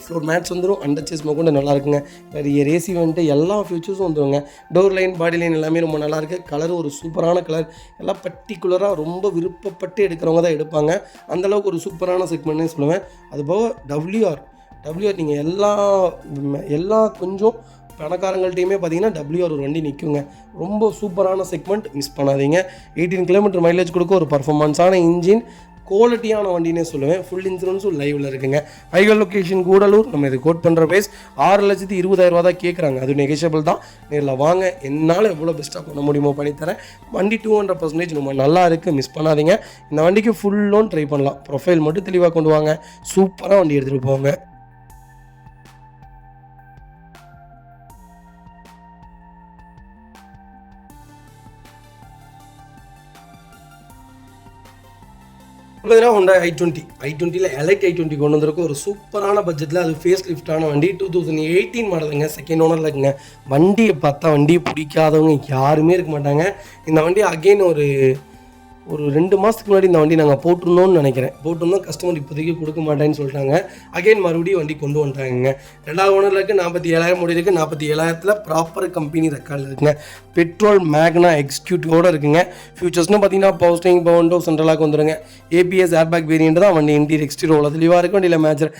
ஃப்ளோர் மேட்ஸ் வந்துடும். அண்டர் சேஸ் கூட நல்லா இருக்குங்க. வேறு ஏசி வந்துட்டு எல்லா ஃபியூச்சர்ஸும் வந்துடுங்க. டோர் லைன், பாடி லைன் எல்லாமே ரொம்ப நல்லாயிருக்கு. கலர் ஒரு சூப்பரான கலர். எல்லாம் பர்டிகுலராக ரொம்ப விருப்பப்பட்டு எடுக்கிறவங்க தான் எடுப்பாங்க. அந்தளவுக்கு ஒரு சூப்பரான செக்மெண்ட்னே சொல்லுவேன். அதுபோக WR நீங்கள் எல்லா கொஞ்சம் பணக்காரங்கள்ட்டையுமே பார்த்தீங்கன்னா WR ஒரு வண்டி நிற்குங்க. ரொம்ப சூப்பரான செக்மெண்ட், மிஸ் பண்ணாதீங்க. 18 கிலோமீட்டர் மைலேஜ் கொடுக்க ஒரு பர்ஃபார்மன்ஸான இன்ஜின், குவாலிட்டியான வண்டினே சொல்லுவேன். ஃபுல் இன்சூரன்ஸும் லைவில் இருக்குங்க. வைகல் லொக்கேஷன் கூடலூர். நம்ம இது கோட் பண்ணுற ப்ரைஸ் 6,20,000 தான் கேட்குறாங்க. அது நெகோஷியபிள் தான். நேரில் வாங்க, என்னால் எவ்வளோ பெஸ்ட்டாக பண்ண முடியுமோ பண்ணித்தரேன். வண்டி 200% ரொம்ப நல்லா இருக்குது, மிஸ் பண்ணாதீங்க. இந்த வண்டிக்கு ஃபுல் லோன் ட்ரை பண்ணலாம். ப்ரொஃபைல் மட்டும் தெளிவாக கொண்டு வாங்க. சூப்பராக வண்டி எடுத்துகிட்டு போங்க. பார்த்தீங்கன்னா ஹோண்டா i20 எலைட் i20 கொண்டு வந்திருக்கும். ஒரு சூப்பரான பட்ஜெட்டில், அது ஃபேஸ் லிஃப்டான வண்டி. 2018 மாடலுங்க. செகண்ட் ஓனரில் இருக்குங்க. வண்டியை பார்த்தா வண்டியை பிடிக்காதவங்க யாருமே இருக்க மாட்டாங்க. இந்த வண்டி அகெயின் ஒரு 2 மாதத்துக்கு முன்னாடி இந்த வண்டி நாங்கள் போட்டிருந்தோம்னு நினைக்கிறேன். போட்டிருந்தோம், கஸ்டமர் இப்போதைக்கு கொடுக்க மாட்டேன்னு சொல்லிட்டாங்க. அகெயின் மறுபடியும் வண்டி கொண்டு வந்துட்டாங்க. 2வது ஓனரில் இருக்குது. 47,000 ஓடி இருக்குது. 47,000 ப்ராப்பர் கம்பெனி ரெக்கார்டில் இருக்குங்க. பெட்ரோல் மேக்னா எக்ஸிக்யூட்டிவோடு இருக்குங்க. ஃபியூச்சர்ஸ்னு பார்த்தீங்கன்னா பவர் ஸ்டேரிங், பவுண்டோ, சென்ட்ரலாக வந்துடுங்க. ABS ஏர்பேக் வேரியன்ட் தான். வண்டி இன்டீரியர் எக்ஸ்டீரியர் அவ்வளோ தெளிவாக இருக்கும். வண்டியில் மேஜர்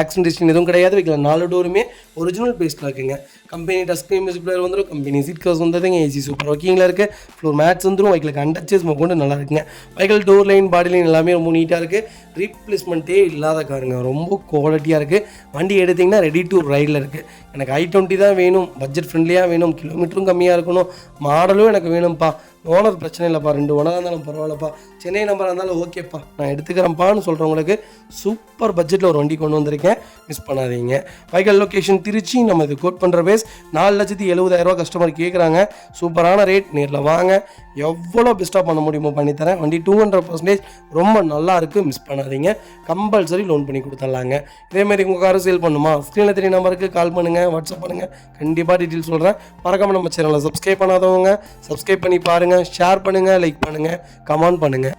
ஆக்சிடென்ட் ஹிஸ்ட்ரி எதுவும் கிடையாது. வைக்கல 4 டோருமே ஒரிஜினல் பேஸ்ட்டில் இருக்குங்க. கம்பெனி டஸ்கிரீன் மியூசிக் பிளேயர் வந்துடும். கம்பெனி சீட் கவர்ஸ் வந்துடுங்க. ஏசி சூப்பர் ஒர்க்கிங்கில் இருக்குது. ஃப்ளோர் மேட்ஸ் வந்துடும். வைக்கில் அண்டர்ச்சேஸ் கொண்டு நல்லா இருக்குங்க. வைக்கல் டோர் லைன், பாடி லைன் எல்லாமே ரொம்ப நீட்டாக இருக்குது. ரீப்ளேஸ்மெண்ட்டே இல்லாத காருங்க. ரொம்ப குவாலிட்டியாக இருக்குது. வண்டி எடுத்திங்கன்னா ரெடி டு ரைடில் இருக்குது. எனக்கு i20 தான் வேணும், பட்ஜெட் ஃப்ரெண்ட்லியாக வேணும், கிலோமீட்டரும் கம்மியாக இருக்கணும், மாடலும் எனக்கு வேணும்ப்பா, ஓனர் பிரச்சனை இல்லைப்பா, 2 ஓனராக இருந்தாலும் பரவாயில்லப்பா, சென்னை நம்பராக இருந்தாலும் ஓகேப்பா, நான் எடுத்துக்கிறேன்ப்பான்னு சொல்கிறவங்களுக்கு சூப்பர் பட்ஜெட்டில் ஒரு வண்டி கொண்டு வந்திருக்கேன். மிஸ் பண்ணாதீங்க. வைக்கல் லொக்கேஷன் திருச்சி. நம்ம இது கோட் பண்ணுற பேஸ் 4,70,000 கஸ்டமர் கேட்குறாங்க. சூப்பரான ரேட். நேரில் வாங்க, எவ்வளோ பெஸ்ட்டாக பண்ண முடியுமோ பண்ணித்தரேன். வண்டி 200% ரொம்ப நல்லா இருக்குது, மிஸ் பண்ணாதீங்க. கம்பல்சரி லோன் பண்ணி கொடுத்துட்லாங்க. இதேமாதிரி உங்கள் காரை சேல் பண்ணுமா, ஸ்க்ரீனில் 3 நம்பருக்கு கால் பண்ணுங்கள், வாட்ஸ்அப் பண்ணுங்கள். கண்டிப்பாக டீட்டெயில் சொல்கிறேன். மறக்காமல் நம்ம சேனலை சப்ஸ்கிரைப் பண்ணாதவங்க சப்ஸ்கிரைப் பண்ணி பாருங்கள். ஷேர் பண்ணுங்கள், லைக் பண்ணுங்கள், கமெண்ட் பண்ணுங்கள்.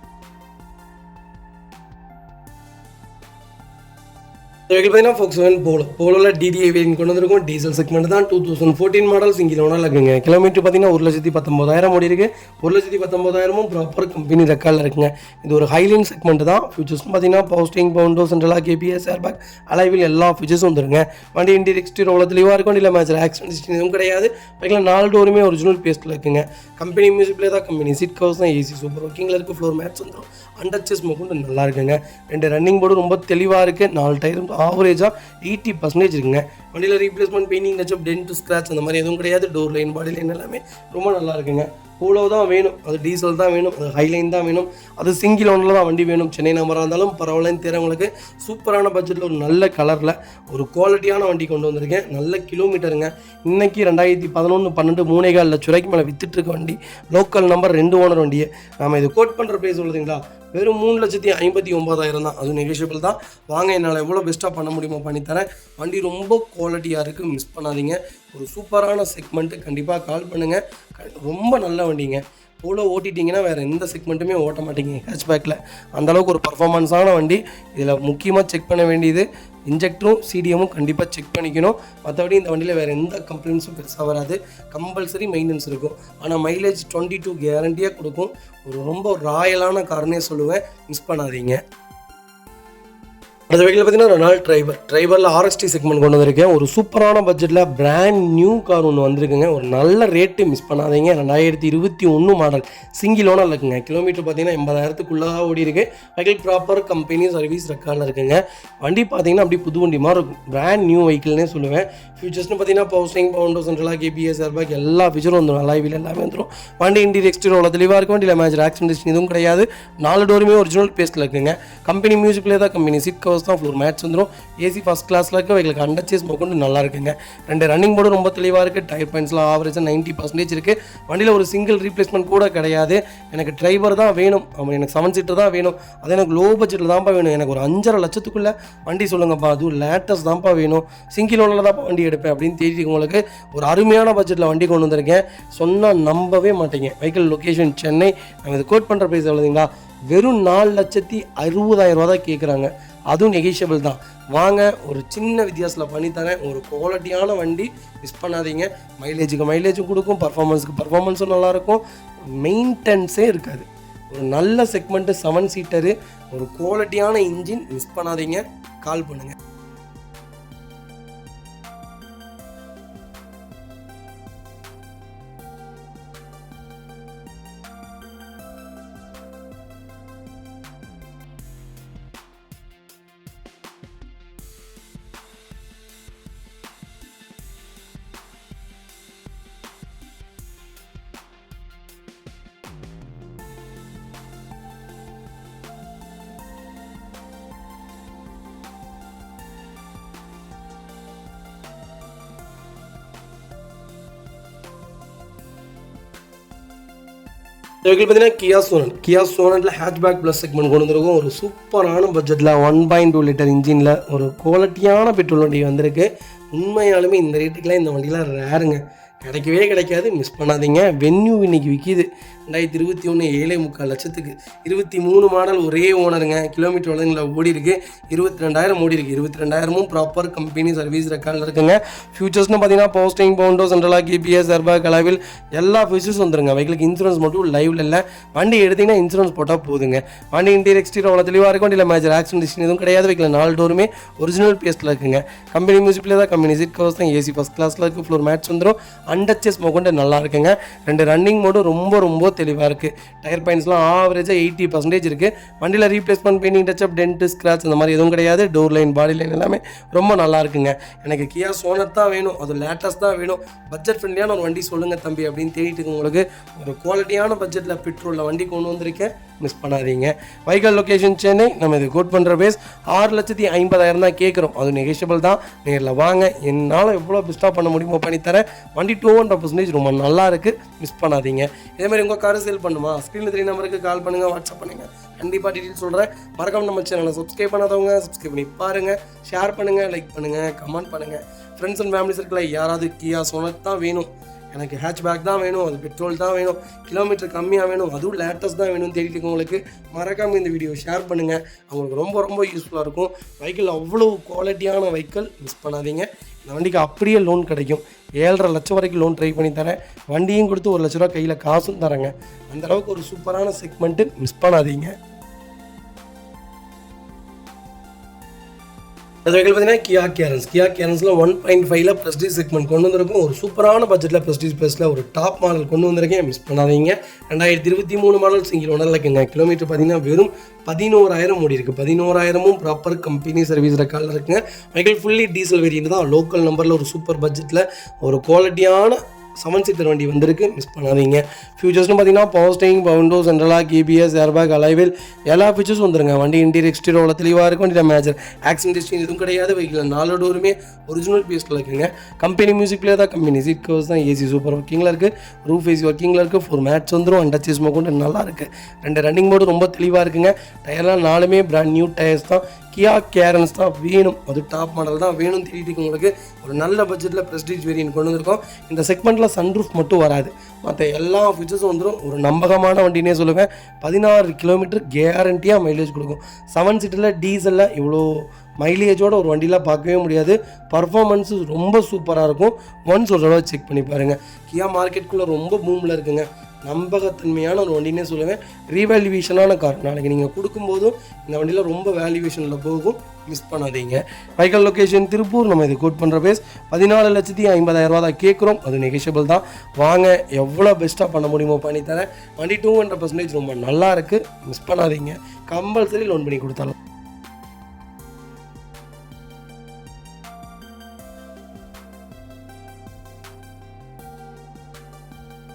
பார்த்தீங்கன்னா Volkswagen போலோவில் DDI வேரியன்ட் கொண்டு வந்திருக்கும். டீசல் செக்மெண்ட் தான். 2014 மாடல் சிங்கிள் ஓனரில் இருக்குங்க. கிலோமீட்டர் பார்த்தீங்கன்னா 1,19,000 ஓடி இருக்குது. 1,19,000 ப்ராப்பர் கம்பெனி ரெக்கார்டில் இருக்குங்க. இது ஒரு ஹைலைன் செக்மெண்ட் தான். ஃபியூச்சர்ஸ் பார்த்தீங்கன்னா power steering, power window, central lock, ABS airbag, alloy wheel எல்லா ஃபியூச்சர்ஸும் வந்துருங்க. வண்டி இன்டீரியர் எக்ஸ்டீரியர் அவ்வளோ தெளிவாக இருக்கும். இல்லை மேஜர் ஆக்சிடென்ட் எதுவும் கிடையாது. பைக்கில் 4 டோருமே ஒரிஜினல் பேஸ்ட்டில் இருக்குங்க. கம்பெனி மியூசிக்லேயே தான். கம்பெனி சீட் கவர்ஸ் தான். ஏசி சூப்பர் ஒர்க்கிங்கில் இருக்குது. ஃப்ளோர் மேட்ஸ் வந்துடும். அண்டர்ச்சேஸ் கொண்டு நல்லா இருக்குங்க. 2 ரன்னிங் போர்டு ரொம்ப தெளிவாக இருக்குது. 4 டயரும் ஆவரேஜாக 80% இருக்குங்க. வண்டியில் replacement, painting, touch up, dent, scratch அந்த மாதிரி எதுவும் கிடையாது. டோர் லைன், பாடி லைன் எல்லாமே ரொம்ப நல்லா இருக்குங்க. போலோ தான் வேணும், அது டீசல் தான் வேணும், அது ஹைலைன் தான் வேணும், அது சிங்கிள் ஓனரில் தான் வண்டி வேணும். சென்னை நம்பராக இருந்தாலும் பரவாயில்லன்னு தெரியாதவங்களுக்கு சூப்பரான பட்ஜெட்டில் ஒரு நல்ல கலரில் ஒரு குவாலிட்டியான வண்டி கொண்டு வந்திருக்கேன். நல்ல கிலோமீட்டருங்க. இன்றைக்கி 2011, 12, 3.4 லட்ச ரூபாய்க்கு மேலே வித்துட்ருக்க வண்டி. லோக்கல் நம்பர், 2 ஓனர் வண்டியை நம்ம இது கோட் பண்ணுற ப்ரைஸ் சொல்லுதுங்களா, வெறும் 3,59,000 தான். அது நெகோஷியபிள் தான். வாங்க, என்னால் எவ்வளோ பெஸ்ட்டாக பண்ண முடியுமோ பண்ணித்தரேன். வண்டி ரொம்ப குவாலிட்டியாக இருக்குது, மிஸ் பண்ணாதீங்க. ஒரு சூப்பரான செக்மெண்ட்டு. கண்டிப்பாக கால் பண்ணுங்கள். ரொம்ப நல்ல வண்டிங்க. போலோ ஓட்டிட்டிங்கன்னா வேறு எந்த செக்மெண்ட்டுமே ஓட்ட மாட்டீங்க ஹேட்ச்பேக்கில். அந்தளவுக்கு ஒரு பர்ஃபார்மன்ஸான வண்டி. இதில் முக்கியமாக செக் பண்ண வேண்டியது இன்ஜெக்டரும் சிடிஎம்மும் கண்டிப்பாக செக் பண்ணிக்கணும். மற்றபடி இந்த வண்டியில் வேறு எந்த கம்ப்ளைண்ட்ஸும் பெருசாக வராது. கம்பல்சரி மெயின்டெனன்ஸ் இருக்கும். ஆனால் மைலேஜ் 22 கேரண்டியாக கொடுக்கும். ரொம்ப ராயலான கார்னே சொல்லுவேன், மிஸ் பண்ணாதீங்க. அடுத்த வெஹிக்கிள் பார்த்தீங்கன்னா ரெனால்ட் ட்ரைபரில் ஆர்எஸ்டி செக்மெண்ட் கொண்டு வந்திருக்கேன். ஒரு சூப்பரான பட்ஜெட்டில் பிராண்ட் நியூ கார் ஒன்று வந்திருக்குங்க. ஒரு நல்ல ரேட்டு, மிஸ் பண்ணாதீங்க. 2021 மாடல், சிங்கிள் ஓனர் இருக்குங்க. கிலோமீட்டர் பார்த்தீங்கன்னா 80,000க்குள்ளே ஓடி இருக்கு. வெஹிக்கிள் ப்ராப்பர் கம்பெனி சர்வீஸ் ரெக்கார்டில் இருக்குங்க. வண்டி பார்த்தீங்கன்னா அப்படி புது வண்டி மாதிரி இருக்கும். பிராண்ட் நியூ வெஹிக்கிள்னே சொல்லுவேன். ஃபியூச்சர்ஸ்னு பார்த்தீங்கன்னா பவர்ஸ்டிங், பவுண்டோ சென்ட்ரலாக, கேபிஎஸ், ஏர்பேக் எல்லா ஃபீச்சரும் வந்துடும். அலாய்வில் எல்லாமே வந்துடும். வண்டி இன்டீரியர் எக்ஸ்டீரியர் அவ்வளோ தெளிவாக இருக்கும். வண்டியில் மேஜர் ஆக்சிடென்ட் எதுவும் கிடையாது. 4 டோருமே ஒரிஜினல் பேஸ்ட்டில் இருக்குங்க. கம்பெனி மியூசிக்லேயே தான் கம்பெனி சீட் கவர்ஸ் தான், ஃப்ளோர் மேட்ச் வந்துடும். ஏசி ஃபஸ்ட் கிளாஸில் இருக்க வெஹிக்கிளுக்கு அண்டர்ச்சேஸ் கொண்டு நல்லா இருக்குங்க. 2 ரன்னிங் போர்டு ரொம்ப தெளிவாக இருக்குது. டயர் பாயிண்ட்ஸ்லாம் ஆவரேஜாக 90% இருக்குது. வண்டியில் ஒரு சிங்கிள் ரீப்ளேஸ்மெண்ட் கூட கிடையாது. எனக்கு டிரைவர் தான் வேணும், எனக்கு 7 சீட்டர் தான் வேணும். அது எனக்கு லோ பட்ஜெட்டில் தான்ப்பா வேணும். எனக்கு ஒரு 5.5 லட்சத்துக்குள்ளே வண்டி சொல்லுங்கப்பா, அதுவும் லேட்டஸ்ட் தான்ப்பா வேணும், சிங்கிள் ஓனில் தான்ப்பா வண்டி எடுப்பேன் அப்படின்னு தேடி உங்களுக்கு ஒரு அருமையான பட்ஜெட்டில் வண்டி கொண்டு வந்திருக்கேன். சொன்னால் நம்பவே மாட்டீங்க. Vehicle location Chennai. நம்ம இது கோட் பண்ணுற ப்ரைஸ் எவ்வளோங்களா, வெறும் 4,60,000 தான் கேட்குறாங்க. அதுவும் நெகிஷியபிள் தான். வாங்க, ஒரு சின்ன வித்தியாசத்தில் பண்ணித்தரேன். ஒரு குவாலிட்டியான வண்டி, மிஸ் பண்ணாதீங்க. மைலேஜும் கொடுக்கும், பர்ஃபார்மன்ஸும் நல்லாயிருக்கும், மெயின்டெனன்ஸே இருக்காது. ஒரு நல்ல செக்மெண்ட்டு, 7 சீட்டரு, ஒரு குவாலிட்டியான இன்ஜின், மிஸ் பண்ணாதீங்க. கால் பண்ணுங்கள். இந்த வெஹிக்கிள் பார்த்தீங்கன்னா கியா சோனட்டில் ஹேட்ச்பேக் ப்ளஸ் செக்மெண்ட் கொண்டு வந்திருக்கும். ஒரு சூப்பரான பட்ஜெட்டில் 1.2 லிட்டர் இன்ஜினில் ஒரு குவாலிட்டியான பெட்ரோல் வண்டி வந்திருக்கு. உண்மையாலுமே இந்த ரேட்டுக்கெலாம் இந்த வண்டிலாம் ரேருங்க, கிடைக்கவே கிடைக்காது, மிஸ் பண்ணாதீங்க. வென்யூ இன்னைக்கு விற்கிது 2021 7.3 லட்சத்துக்கு. 23 மாடல், ஒரே ஓனருங்க. கிலோமீட்டர் வளங்களில் ஓடி இருக்கு, 22,000 ஓடி இருக்கு. 22,000 ப்ராப்பர் கம்பெனி சர்வீஸ் ரெக்கார்டில் இருக்குங்க. ஃபியூச்சர்ஸ்னு பார்த்தீங்கன்னா பவர்ஸ்டிங், பவுண்டோ சென்ட்ரலாக, கேபிஎஸ், ஏர்பேக், அலாவில் எல்லா ஃபீச்சர்ஸ் வந்துருங்க. வெஹிக்கிளுக்கு இன்சூரன்ஸ் மட்டும் லைவ்ல இல்லை. வண்டி எடுத்திங்கன்னா இன்சூரன்ஸ் போட்டால் போதுங்க. வண்டி இன்டீரியர் எக்ஸ்டீரியர் அவ்வளோ தெளிவாக இருக்கும். வண்டியில் மேஜர் ஆக்சிடென்ட் எதுவும் கிடையாது. வெஹிக்கில் 4 டோருமே ஒரிஜினல் பேஸ்ட்டில் இருக்குங்க. கம்பெனி மியூசிக்லேயே தான் கம்பெனி சீட் கவர்ஸ் தான். ஏசி ஃபஸ்ட் கிளாஸில் இருக்குது. ஃப்ளோர் மேட்ச் வந்துடும். அண்டர்ச்சேஸ் கொண்டு நல்லா இருக்குங்க. 2 ரன்னிங் மோடு ரொம்ப தெளிவாக இருக்குது. டயர் பாயிண்ட்ஸ்லாம் ஆவரேஜாக 80% இருக்குது. வண்டியில் replacement, painting, touch up, dent, scratch அந்த மாதிரி எதுவும் கிடையாது. டோர் லைன், பாடி லைன் எல்லாமே ரொம்ப நல்லா இருக்குங்க. எனக்கு கியா சோனட் தான் வேணும், அது லேட்டஸ்ட் தான் வேணும், பட்ஜெட் ஃப்ரெண்ட்லியான ஒரு வண்டி சொல்லுங்கள் தம்பி அப்படின்னு தேடிட்டு உங்களுக்கு ஒரு குவாலிட்டியான பட்ஜெட்டில் பெட்ரோலில் வண்டி கொண்டு வந்திருக்கேன், மிஸ் பண்ணாதீங்க. Vehicle location Chennai. நம்ம இது கோட் பண்ணுற பேஸ் 6,50,000 தான் கேட்குறோம். அது நெகோஷியபிள் தான். நேரில் வாங்க, என்னால் எவ்வளோ பெஸ்ட்டாக பண்ண முடியுமோ பண்ணித்தரேன். வண்டி 200% ரொம்ப நல்லா இருக்குது, மிஸ் பண்ணாதீங்க. இதேமாதிரி உங்கள் காரை சேல் பண்ணுமா, ஸ்க்ரீனில் 3 நம்பருக்கு கால் பண்ணுங்கள், வாட்ஸ்அப் பண்ணுங்கள். கண்டிப்பாக டீட்டெயில் சொல்கிறேன். மறக்காம நம்ம சேனலை சப்ஸ்கிரைப் பண்ணாதவங்க சப்ஸ்கிரைப் பண்ணி பாருங்கள், ஷேர் பண்ணுங்கள், லைக் பண்ணுங்கள், கமெண்ட் பண்ணுங்கள். ஃப்ரெண்ட்ஸ் அண்ட் ஃபேமிலி சர்க்கிளில் யாராவது கியா சோனட் தான் வேணும், எனக்கு ஹேட்ச்பேக் தான் வேணும், அது பெட்ரோல் தான் வேணும், கிலோமீட்டர் கம்மியாக வேணும், அதுவும் லேட்டஸ்ட் தான் வேணும்னு தேடிட்டு இருக்கவங்களுக்கு மறக்காமல் இந்த வீடியோ ஷேர் பண்ணுங்கள். அவங்களுக்கு ரொம்ப யூஸ்ஃபுல்லாக இருக்கும். வெஹிக்கிள் அவ்வளோ குவாலிட்டியான வெஹிக்கிள், மிஸ் பண்ணாதீங்க. இந்த வண்டிக்கு அப்படியே லோன் கிடைக்கும். 7.5 லட்சம் வரைக்கும் லோன் ட்ரை பண்ணி தரேன். வண்டியும் கொடுத்து 1 லட்ச ரூபா கையில் காசும் தரேங்க. அந்தளவுக்கு ஒரு சூப்பரான செக்மெண்ட்டு, மிஸ் பண்ணாதீங்க. அது வெஹிக்கிள் பார்த்தீங்கன்னா கியா கேரன்ஸில் 1.5ல ப்ரெஸ்டீஜ் செக்மெண்ட் கொண்டு வந்திருக்கும். ஒரு சூப்பரான பட்ஜெட்டில் ப்ரெஸ்டீஜ் ப்ளஸில் ஒரு டாப் மாடல் கொண்டு வந்திருக்கேன், மிஸ் பண்ணாதீங்க. 2023 மாடல் சிங்கிள் ஓனரில் இருக்குங்க. கிலோமீட்டர் பார்த்தீங்கன்னா வெறும் 11,000 ஓடி இருக்குது. 11,000 ப்ராப்பர் கம்பெனி சர்வீஸ் ரெக்கார்டில் இருக்குங்க. வெஹிக்கிள் ஃபுல்லி டீசல் வேரியன்ட் தான். லோக்கல் நம்பரில் ஒரு சூப்பர் பட்ஜெட்டில் ஒரு குவாலிட்டியான 7 சீட்டர் வண்டி வந்திருக்கு, மிஸ் பண்ணாதீங்க. ஃபியூச்சர்ஸ்னு பார்த்தீங்கன்னா power steering, power window central lock, KPS, airbag, alloy wheel எல்லா ஃபீச்சர்ஸ் வந்துருங்க. வண்டி இன்டீரியர் எக்ஸ்டீரியர் அவ்வளோ தெளிவாக இருக்கும். வண்டியில் மேஜர் ஆக்சிடென்ட் எதுவும் கிடையாது. வெஹிக்கிள் 4 டோருமே ஒரிஜினல் பேஸ்ட்டில் இருக்குங்க. கம்பெனி மியூசிக்லேயே தான் கம்பெனி சீட் கவர்ஸ் தான். ஏசி சூப்பர் ஒர்க்கிங்கில் இருக்குது. ரூஃப் ஏசி ஒர்க்கிங்கில் இருக்குது. 4 மேட்ச் வந்துடும். அண்டர்ச்சேஸ் கொண்டு நல்லா இருக்குது. 2 ரன்னிங் மோடு ரொம்ப தெளிவாக இருக்குங்க. டயர்லாம் 4மே பிராண்ட் நியூ டயர்ஸ் தான். கியா கேரன்ஸ் தான் வேணும், அது டாப் மாடல் தான் வேணும் தேடிட்டு உங்களுக்கு ஒரு நல்ல பட்ஜெட்டில் ப்ரெஸ்டீஜ் வேரியன்ட் கொண்டு வந்திருக்கோம். இந்த செக்மெண்ட்டில் சன்ரூஃப் மட்டும் வராது, மற்ற எல்லா ஃபீச்சர்ஸும் வந்துடும். ஒரு நம்பகமான வண்டினே சொல்லுவேன். 16 கிலோமீட்டர் கேரண்டியாக மைலேஜ் கொடுக்கும். 7 சீட்டில் டீசலில் இவ்வளோ மைலேஜோட ஒரு வண்டியில் பார்க்கவே முடியாது. பர்ஃபார்மன்ஸு ரொம்ப சூப்பராக இருக்கும். ஒன்ஸ் ஒரு தடவை செக் பண்ணி பாருங்கள். கியா மார்க்கெட்டுக்குள்ளே ரொம்ப பூமில் இருக்குங்க. நம்பகத்தன்மையான ஒரு வண்டினே சொல்லுவேன். ரீவேல்யூவேஷனான கார். நாளைக்கு நீங்கள் கொடுக்கும்போதும் இந்த வண்டியில் ரொம்ப வேல்யூவேஷனில் போகும், மிஸ் பண்ணாதீங்க. வைக்கல் லொக்கேஷன் திருப்பூர். நம்ம இது கோட் பண்ணுற பேஸ் 14,50,000 தான் கேட்குறோம். அது நெகோஷியபிள் தான். வாங்க, எவ்வளோ பெஸ்ட்டாக பண்ண முடியுமோ பண்ணித்தரேன். வண்டி 200% ரொம்ப நல்லா இருக்குது, மிஸ் பண்ணாதீங்க. கம்பல்சரி லோன் பண்ணி கொடுத்தாலும்.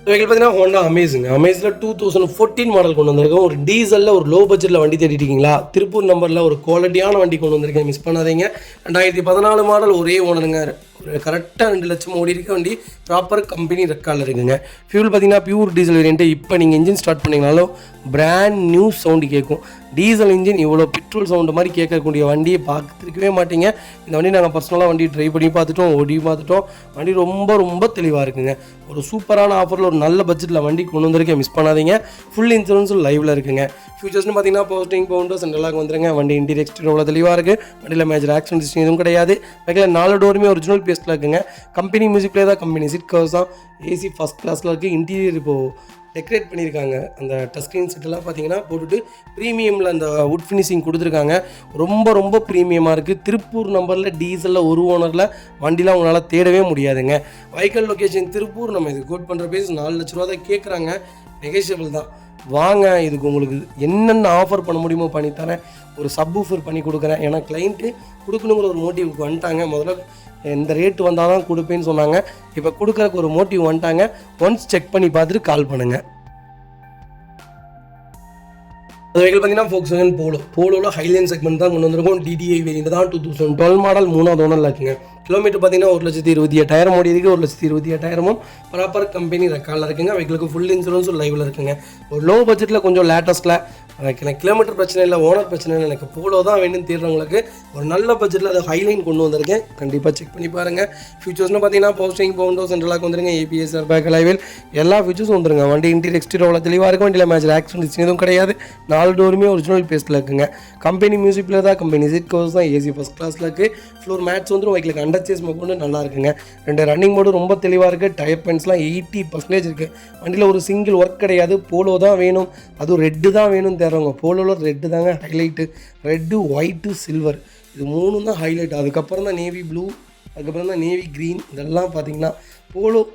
வெஹிக்கிள் பார்த்தீங்கன்னா ஹோண்டா அமேஸுங்க. அமேஸில் 2014 மாடல் கொண்டு வந்திருக்கோம். ஒரு டீசலில் ஒரு லோ பட்ஜெட்டில் வண்டி தேடிட்டு இருக்கீங்களா? திருப்பூர் நம்பரில் ஒரு குவாலிட்டியான வண்டி கொண்டு வந்திருக்கேன், மிஸ் பண்ணாதீங்க. 2014 மாடல், ஒரே ஓனருங்க. ஒரு கரெக்டாக 2 லட்சம் ஓடி இருக்க வண்டி, ப்ராப்பர் கம்பெனி ரெக்கார்டில் இருக்குங்க. ஃபியூல் பார்த்தீங்கன்னா பியூர் டீசல் வேரியன்ட்டு. இப்போ நீங்கள் இன்ஜின் ஸ்டார்ட் பண்ணிங்கனாலும் பிராண்ட் நியூ சவுண்டு கேட்கும். டீசல் இன்ஜின் இவ்வளோ பெட்ரோல் சவுண்டு மாதிரி கேட்கக்கூடிய வண்டியை பார்த்துருக்கவே மாட்டீங்க. இந்த வண்டி நாங்கள் பர்சனலாக வண்டி ட்ரை பண்ணி பார்த்துட்டோம், ஓடி பார்த்துட்டோம். வண்டி ரொம்ப ரொம்ப தெளிவாக இருக்குங்க. ஒரு சூப்பரான ஆஃபரில் ஒரு நல்ல பட்ஜெட்டில் வண்டி கொண்டு வந்திருக்கேன், மிஸ் பண்ணாதீங்க. ஃபுல் இன்சூரன்ஸும் லைவில் இருக்குங்க. ஃபியூச்சர்ஸ்னு பார்த்தீங்கன்னா போஸ்டிங் பவுண்டர் சென்ட்ரலாக வந்துருங்க. வண்டி இன்டீரியர் எக்ஸ்டீரியர் அவ்வளோ தெளிவாக இருக்குது. வண்டியில் மேஜர் ஆக்சிடென்ட் எதுவும் கிடையாது. பைக்கில் 4 டோருமே ஒரிஜினல் பேஸ்ட்டில் இருக்குங்க. கம்பெனி மியூசிக்லேயே தான், கம்பெனி சீட் கவர்ஸ் தான். ஏசி ஃபஸ்ட் கிளாஸில் இருக்குது. இன்டீரியர் இப்போது டெக்கரேட் பண்ணியிருக்காங்க. அந்த டச் ஸ்க்ரீன் செட்டெல்லாம் பார்த்தீங்கன்னா போட்டுட்டு ப்ரீமியமில் அந்த வுட் ஃபினிஷிங் கொடுத்துருக்காங்க. ரொம்ப ரொம்ப ப்ரீமியமாக இருக்குது. திருப்பூர் நம்பரில் டீசலில் ஒரு ஓனரில் வண்டிலாம் உங்களால் தேடவே முடியாதுங்க. வைக்கல் லொக்கேஷன் திருப்பூர். நம்ம இது கோட் பண்ணுற பேஸ் 4 லட்ச ரூபா தான் கேட்குறாங்க, நெகோஷியபிள் தான். வாங்க, இதுக்கு உங்களுக்கு என்னென்ன ஆஃபர் பண்ண முடியுமோ பண்ணித்தரேன். ஒரு சப்வூஃபர் பண்ணி கொடுக்குறேன். ஏன்னா கிளைண்ட்டு கொடுக்கணுங்கிற ஒரு மோட்டிவ்க்கு வந்துட்டாங்க. முதல்ல எந்த ரேட்டு வந்தால் தான் கொடுப்பேன்னு சொன்னாங்க. இப்போ கொடுக்குறக்கு ஒரு மோட்டிவ் வந்துட்டாங்க. ஒன்ஸ் செக் பண்ணி பார்த்துட்டு கால் பண்ணுங்கள். அது வெஹிக்கிள் பார்த்தீங்கன்னா Volkswagen போலோவில் ஹைலைன் செக்மெண்ட் தான் கொண்டு வந்திருக்கோம். டிடிஐ வேரியன்ட் தான். 2012 மாடல், 3வது ஓனரில் இருக்குங்க. கிலோமீட்டர் பார்த்தீங்கன்னா 1,28,000 ஓடி இருக்குது. 1,28,000 ப்ராப்பர் கம்பெனி ரெக்கார்டில் இருக்குங்க. வெஹிக்கிளுக்கு ஃபுல் இன்சூரன்ஸும் லைவில் இருக்குங்க. ஒரு லோ பட்ஜெட்டில் கொஞ்சம் லேட்டஸ்ட்டில் எனக்கு கிலோமீட்டர் பிரச்சனை இல்லை, ஓனர் பிரச்சனை இல்லை, எனக்கு போலோ தான் வேணும்னு தேடுறவங்களுக்கு ஒரு நல்ல பட்ஜெட்டில் அதை ஹைலைன் கொண்டு வந்திருக்கேன். கண்டிப்பாக செக் பண்ணி பாருங்கள். ஃபியூச்சர்ஸ்னு பார்த்தீங்கன்னா போஸ்டிங் பவுண்டோ சென்ட்ரலாக வந்துருங்க. ஏபிஎஸ் ஏர்பேக் அலைவில் எல்லா ஃபியூச்சர்ஸும் வந்துருங்க. வண்டி இன்டீரியர் எக்ஸ்டீரியர் அவ்வளோ தெளிவாக இருக்கும். வண்டியில் மேஜர் ஆக்சிடென்ட் எதுவும் கிடையாது. 4 டோருமே ஒரிஜினல் பேஸ்ட்டில் இருக்குங்க. கம்பெனி மியூசிக்கில் தான், கம்பெனி சீட் கவர்ஸ் தான். ஏசி ஃபஸ்ட் கிளாஸில் இருக்குது. ஃப்ளோர் மேட்ச் வந்துடும். வைக்கிலுக்கு அண்டர் சேஸ் கொண்டு நல்லா இருக்குங்க. 2 ரன்னிங் மோடு ரொம்ப தெளிவாக இருக்குது. டயர் பென்ஸ்லாம் 80% இருக்குது. வண்டியில் ஒரு சிங்கிள் ஒர்க் கிடையாது. போலோ தான் வேணும், அதுவும் ரெட்டு தான் வேணும்னு தேடுறவங்க போலோவில் ரெட்டு தாங்க ஹைலைட்டு. ரெட்டு, ஒயிட்டு, சில்வர், இது 3 தான் ஹைலைட். அதுக்கப்புறம் தான் நேவி ப்ளூ, அதுக்கப்புறம் தான் நேவி க்ரீன். இதெல்லாம் பார்த்திங்கன்னா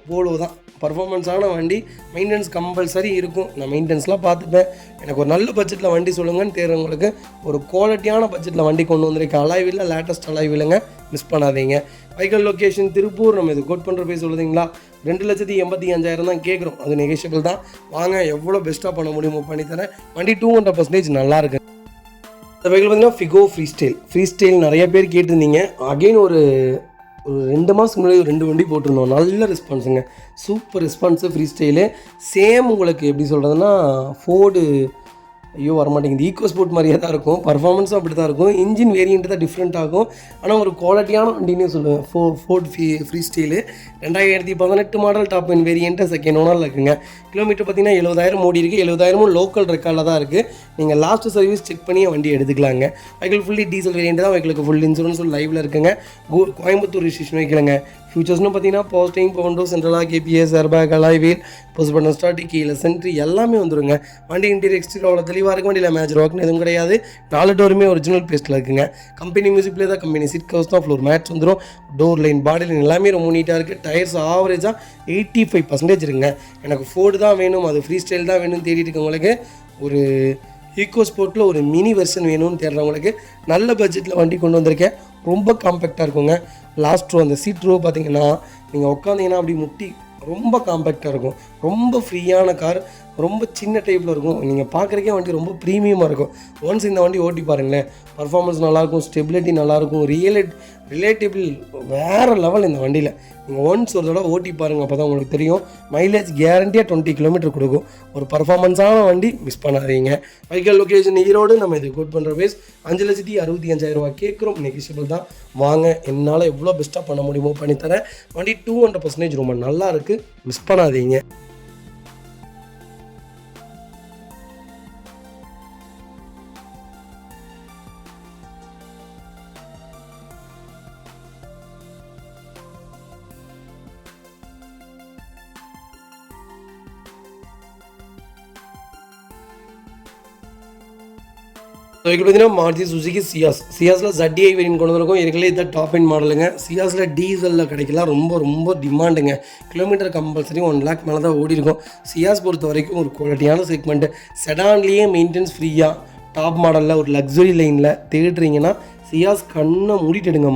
போலோ தான். பர்ஃபார்மன்ஸான வண்டி, மெயின்டெனன்ஸ் கம்பல்சரி இருக்கும். நான் மெயின்டெனன்ஸ்லாம் பார்த்துப்பேன். எனக்கு ஒரு நல்ல பட்ஜெட்டில் வண்டி சொல்லுங்கன்னு தேடுறவங்களுக்கு ஒரு குவாலிட்டியான பட்ஜெட்டில் வண்டி கொண்டு வந்திருக்கேன். அலாய்வில் லேட்டஸ்ட் அலாய்வில்ங்க, மிஸ் பண்ணாதீங்க. வைக்கல் லொக்கேஷன் திருப்பூர். நம்ம இது கோட் பண்ணுற பேர் சொல்லுதுங்களா? 2,85,000 தான் கேட்குறோம், அது நெகோஷியபிள் தான். வாங்க, எவ்வளோ பெஸ்ட்டாக பண்ண முடியுமோ பண்ணித்தரேன். வண்டி 200% நல்லா இருக்குது. இந்த வெஹிக்கிள் பார்த்தீங்கன்னா ஃபிகோ ஃப்ரீ ஸ்டைல் நிறைய பேர் கேட்டிருந்தீங்க. அகெயின் ஒரு 2 மாதத்துக்கு முன்னாடி 2 வண்டி போட்டிருந்தோம். நல்ல ரெஸ்பான்ஸுங்க, super response. Freestyle same உங்களுக்கு எப்படி சொல்கிறதுனா ஃபோர்டு, வரமாட்டேங்குது, ஈக்கோ ஸ்போர்ட் மாதிரியே தான் இருக்கும். பர்ஃபார்மன்ஸும் அப்படி தான் இருக்கும். இன்ஜின் வேரியன்ட்டு தான் டிஃப்ரெண்ட் ஆகும். ஆனால் ஒரு குவாலிட்டியான வண்டினே சொல்லுவேன். Ford freestyle 2018 model top end variant second ஓனரில் இருக்குங்க. கிலோமீட்டர் பார்த்தீங்கன்னா 70,000 ஓடி இருக்குது. 70,000 லோக்கல் ரெக்கார்டில் தான் இருக்குது. நீங்கள் லாஸ்ட்டு சர்வீஸ் செக் பண்ணி வண்டி எடுத்துக்கலாங்க. வெஹிக்கிள் ஃபுல்லி டீசல் வேரியன்ட் தான். வெஹிக்கிளுக்கு ஃபுல் இன்சூரன்ஸும் லைவில் இருக்குங்க. கோயம்புத்தூர் ரிஜிஸ்ட்ரேஷன் வைக்கலங்க. ஃபியூச்சர்ஸ்னு பார்த்தீங்கன்னா power steering power window central lock KPS airbag alloy wheel push button start கீழே சென்ட்ரி எல்லாமே வந்துருங்க. வண்டி இன்டீரியர் எக்ஸ்டீரியர் அவ்வளோ தெளிவாக இருக்கும். வண்டியில் மேஜர் ஒர்க்னு எதுவும் கிடையாது. 4 டோருமே ஒரிஜினல் பேஸ்ட்டில் இருக்குங்க. கம்பெனி மியூசிக்லேயே தான், கம்பெனி சீட் கவர்ஸ் தான். ஃப்ளோர் மேட்ச் வந்துடும். டோர் லைன், பாடி லைன் எல்லாமே ரொம்ப நீட்டாக இருக்குது. டயர்ஸ் ஆவரேஜாக 85% இருக்குங்க. எனக்கு ஃபோர்டு தான் வேணும், அது ஃப்ரீ ஸ்டைல் தான் வேணும்னு தேடிட்டு இருக்கவங்களுக்கு, ஒரு ஈக்கோ ஸ்போர்ட்டில் ஒரு மினி வெர்ஷன் வேணும்னு தேடுறவங்களுக்கு நல்ல பட்ஜெட்டில் வண்டி கொண்டு வந்திருக்கேன். ரொம்ப காம்பேக்டாக இருக்குங்க. லாஸ்ட் ரோ, அந்த சீட் ரோ பார்த்தீங்கன்னா நீங்கள் உட்காந்திங்கன்னா அப்படி முட்டி ரொம்ப காம்பேக்டாக இருக்கும். ரொம்ப ஃப்ரீயான கார். ரொம்ப சின்ன டைப்பில் இருக்கும். நீங்கள் பார்க்குறக்கே வண்டி ரொம்ப ப்ரீமியமாக இருக்கும். ஒன்ஸ் இந்த வண்டி ஓட்டி பாருங்களேன், பர்ஃபார்மன்ஸ் நல்லாயிருக்கும், ஸ்டெபிலிட்டி நல்லாயிருக்கும், ரிலேட்டிபிள் வேறு லெவல் இந்த வண்டியில். நீங்கள் ஒன்ஸ் ஒரு தடவை ஓட்டி பாருங்கள், அப்போ தான் உங்களுக்கு தெரியும். மைலேஜ் கேரண்டியாக 20 கிலோமீட்டர் கொடுக்கும். ஒரு பர்ஃபார்மன்ஸான வண்டி, மிஸ் பண்ணாதீங்க. Vehicle location Erode. நம்ம இது கோட் பண்ணுற பேஸ் 5,65,000 கேட்குறோம். நெகிஷியபிள் தான். வாங்க, என்னால் எவ்வளோ பெஸ்ட்டாக பண்ண முடியுமோ பண்ணித்தரேன். வண்டி 200% ரொம்ப நல்லா இருக்குது, மிஸ் பண்ணாதீங்க. இப்போ பார்த்தீங்கன்னா மாருதி சுசுகி சியாஸில் ZDI வேரியன்ட் கொண்டு வந்திருக்கோம். ஏற்கனவே இதான் டாப் எண்ட் மாடலுங்க. சியாஸில் டீசலில் கிடைக்கலாம், ரொம்ப டிமாண்டுங்க. கிலோமீட்டர் கம்பல்சரி 1 lakh மேலே தான் ஓடி இருக்கும். சியாஸ் பொறுத்த வரைக்கும் ஒரு குவாலிட்டியான செக்மெண்ட்டு. செடான்லேயே மெயின்டெனன்ஸ் ஃப்ரீயாக டாப் மாடலில் ஒரு லக்ஸுரி லைனில் தேடுறீங்கன்னா சியாஸ் கண்ணை மூடிட்டு எடுங்க.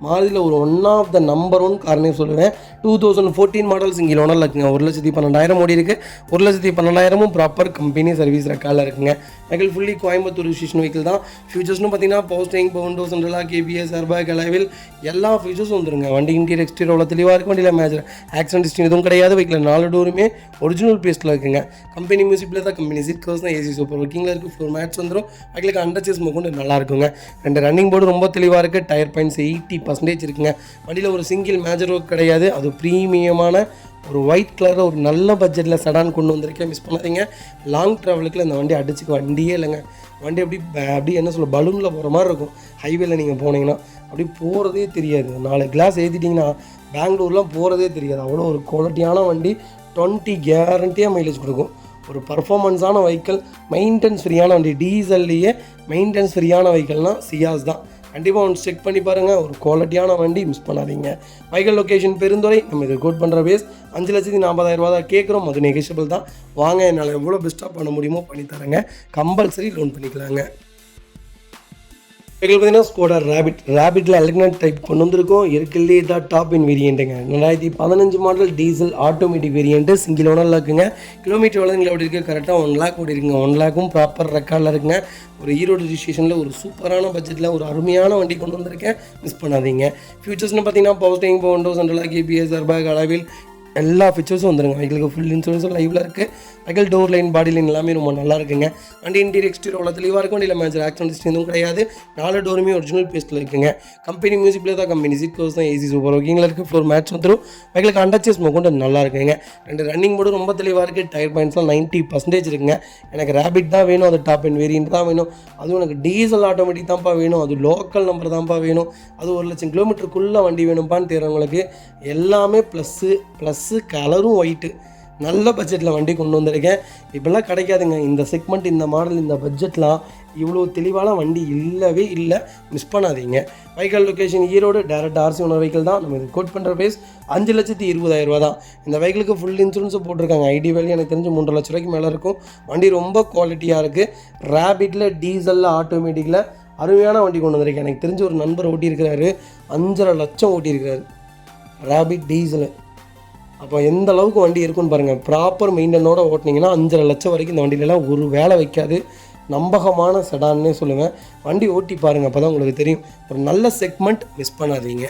மாருதியில் ஒரு ஒன் ஆஃப் த நம்பர் 1 காரணமே சொல்லுவேன். 2014 மாடல் சிங்கிள் ஓனரில் இருக்குங்க. 1,12,000 ஓடி இருக்குது. 1,12,000 ப்ராப்பர் கம்பெனி சர்வீஸ் ரெக்கார்டில் இருக்குங்க. Vehicle fully Coimbatore registration vehicle தான். ஃபியூச்சர்ஸ்னு பார்த்தீங்கன்னா power steering, power windows, central lock, ABS, airbag, alloy wheel எல்லா ஃபியூச்சர்ஸும் வந்துருங்க. வண்டி இன்டீரியர் எக்ஸ்டீரியர் தெளிவாக இருக்கும். வண்டியில் மேஜர் ஆக்சிடென்ட் ஹிஸ்ட்ரி எதுவும் கிடையாது. வெஹிக்கில் 4 டோருமே ஒரிஜினல் பேஸ்ட்டில் இருக்குங்க. கம்பெனி மியூசிக்கில் தான் கம்பெனி சீட் கவர்ஸ் தான், AC சூப்பர் ஒர்க்கிங்கில் இருக்குது. ஃப்ளோர் மேட்ஸ் வந்துடும். வெஹிக்கிலுக்கு அண்டர்ச்சேஸ் கொண்டு நல்லா இருக்குங்க. 2 ரன்னிங் போர்டு ரொம்ப தெளிவாக இருக்குது. டயர் பாயிண்ட்ஸ் 80% இருக்குங்க. வண்டியில் ஒரு சிங்கிள் மேஜர் ஒர்க் கிடையாது. அது ப்ரீமியமான ஒரு ஒயிட் கலரில் ஒரு நல்ல பட்ஜெட்டில் செடான் கொண்டு வந்திருக்கேன், மிஸ் பண்ணாதீங்க. லாங் ட்ராவலுக்கு இந்த வண்டி அடிச்சுக்க வண்டியே இல்லைங்க. வண்டி அப்படி என்ன சொல்ல, பலூனில் போகிற மாதிரி இருக்கும். ஹைவேல நீங்கள் போனீங்கன்னா அப்படி போகிறதே தெரியாது. 4 கிளாஸ் ஏற்றிட்டிங்கன்னா பெங்களூர்லாம் போகிறதே தெரியாது. அவ்வளோ ஒரு குவாலிட்டியான வண்டி. 20 கேரண்டியாக மைலேஜ் கொடுக்கும். ஒரு பர்ஃபார்மன்ஸான வெஹிக்கிள், மெயின்டெனன்ஸ் ஃப்ரீயான வண்டி. டீசல்லையே மெயின்டெனன்ஸ் ஃப்ரீயான வெஹிக்கிள்னால் சியாஸ் தான். கண்டிப்பாக ஒன்று செக் பண்ணி பாருங்கள். ஒரு குவாலிட்டியான வண்டி, மிஸ் பண்ணாதீங்க. Vehicle location Perundurai. நம்ம இது கோட் பண்ணுற பேஸ் 5,40,000 தான் கேட்குறோம். அது நெகிஷியபிள் தான். வாங்க, என்னால் எவ்வளோ பெஸ்ட்டாக பண்ண முடியுமோ பண்ணித்தரேங்க. கம்பல்சரி லோன் பண்ணிக்கலாங்க. வெஹிக்கிள் பார்த்தீங்கன்னா ஸ்கோடா ரேபிட்டில் எலக்ட்ரானிக் டைப் கொண்டு வந்திருக்கோம். இருக்குல்லே தான் டாப் இன் வேரியண்ட்டுங்க. 2015 model diesel automatic variant, single ஓனரில் இருக்குங்க. கிலோமீட்டர் வளர்ந்துங்களா ஓடி இருக்குது, கரெக்டாக 1 lakh ஓடி இருக்குங்க. 1 lakhம் ப்ராப்பர் ரெக்கார்டில் இருக்குங்க. ஒரு ஈரோடு ரிஜிஸ்ட்ரேஷனில் ஒரு சூப்பரான பட்ஜெட்டில் ஒரு அருமையான வண்டி கொண்டு வந்திருக்கேன், மிஸ் பண்ணாதீங்க. ஃபியூச்சர்ஸ்னு பார்த்தீங்கன்னா power steering, power windows, central lock, ABS, airbag, alloy wheel எல்லா ஃபீச்சர்ஸும் வந்துருங்க. வெஹிக்கிளுக்கு ஃபுல் இன்சூரன்ஸும் லைவில் இருக்குது. Vehicle door line, body line எல்லாமே ரொம்ப நல்லா இருக்குங்க. வண்டி இன்டீரியர் எக்ஸ்டீரியர் அவ்வளோ தெளிவாக இருக்கும். வண்டியில் மேஜர் ஆக்சிடென்ட் ஹிஸ்ட்ரி எதுவும் கிடையாது. 4 டோருமே ஒரிஜினல் பேஸ்ட்டில் இருக்குங்க. கம்பெனி மியூசிக்கில் தான் கம்பெனி சீட் கவர்ஸ் தான், AC சூப்பர் ஒர்க்கிங்கில் இருக்குது. ஃப்ளோர் மேட்ச் வந்துடும். வெஹிக்கிளுக்கு அண்டர்ச்சேஸ் கொண்டு நல்லா இருக்குங்க. 2 ரன்னிங் போர்டு ரொம்ப தெளிவாக இருக்குது. டயர் பாயிண்ட்ஸ்லாம் 90% இருக்குங்க. எனக்கு ரேபிட் தான் வேணும், அது டாப் அண்ட் வேரியன்ட் தான் வேணும். அதுவும் எனக்கு டீசல் ஆட்டோமேட்டிக் தான்ப்பா வேணும், அது லோக்கல் நம்பர் தான்ப்பா வேணும், அது 1,00,000 கிலோமீட்டருக்குள்ளே வண்டி வேணும்ப்பான்னு தேர்றவங்களுக்கு எல்லாமே ப்ளஸ்ஸு கலரும் ஒயிட்டு நல்ல பட்ஜெட்டில் வண்டி கொண்டு வந்திருக்கேன். இப்போல்லாம் கிடைக்காதுங்க இந்த செக்மெண்ட், இந்த மாடல், இந்த பட்ஜெட்லாம் இவ்வளோ தெளிவான வண்டி இல்லவே இல்லை, மிஸ் பண்ணாதீங்க. Vehicle location Erode. Direct RC owner vehicle தான். நம்ம இது கோட் பண்ணுற பேஸ் 5,20,000 தான். இந்த வெஹிக்கிளுக்கு ஃபுல் இன்சூரன்ஸும் போட்டிருக்காங்க. ஐடி வேல்யூ எனக்கு தெரிஞ்சு 3 லட்ச ரூபாய்க்கு மேலே இருக்கும். வண்டி ரொம்ப குவாலிட்டியாக இருக்குது. ரேபிட்டில் டீசலில் ஆட்டோமேட்டிக்கில் அருமையான வண்டி கொண்டு வந்திருக்கேன். எனக்கு தெரிஞ்ச ஒரு நண்பர் ஓட்டியிருக்கிறாரு, 5.5 லட்சம் ஓட்டியிருக்கிறாரு ரேபிட் டீசலு. அப்போ எந்த அளவுக்கு வண்டி இருக்குன்னு பாருங்கள். ப்ராப்பர் மெயின்டனோட ஓட்டினீங்கன்னா 5.5 லட்சம் வரைக்கும் இந்த வண்டியிலலாம் ஒரு வேலை வைக்காது. நம்பகமான செடான்னே சொல்லுவேன். வண்டி ஓட்டி பாருங்கள், அப்போ தான் உங்களுக்கு தெரியும். ஒரு நல்ல செக்மெண்ட், மிஸ் பண்ணாதீங்க.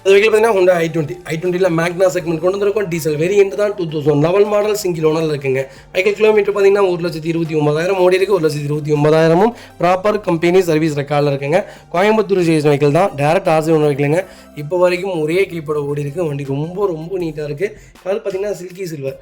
அது வெஹிக்கிள் பார்த்தீங்கன்னா Honda i20 மேக்னா செக்மெண்ட் கொண்டு வந்திருக்கோம். டீசல் வேரியன்ட் தான். 2011 மாடல் சிங்கிள் ஓனரில் இருக்குங்க. வெஹிக்கிள் கிலோமீட்டர் பார்த்தீங்கன்னா 1,29,000 ஓடி இருக்குது. 1,29,000 ப்ராப்பர் கம்பெனி சர்வீஸ் ரெக்கார்டில் இருக்குங்க. கோயம்புத்தூர் ரிஜிஸ்ட்ரேஷன் வெஹிக்கிள் தான். டேரக்ட் RC ஓனர் வெஹிக்கிளுங்க. இப்போ வரைக்கும் ஒரே கீப்போட ஓடி இருக்குது. வண்டி ரொம்ப நீட்டாக இருக்குது. கலர் பார்த்தீங்கன்னா சில்கி சில்வர்.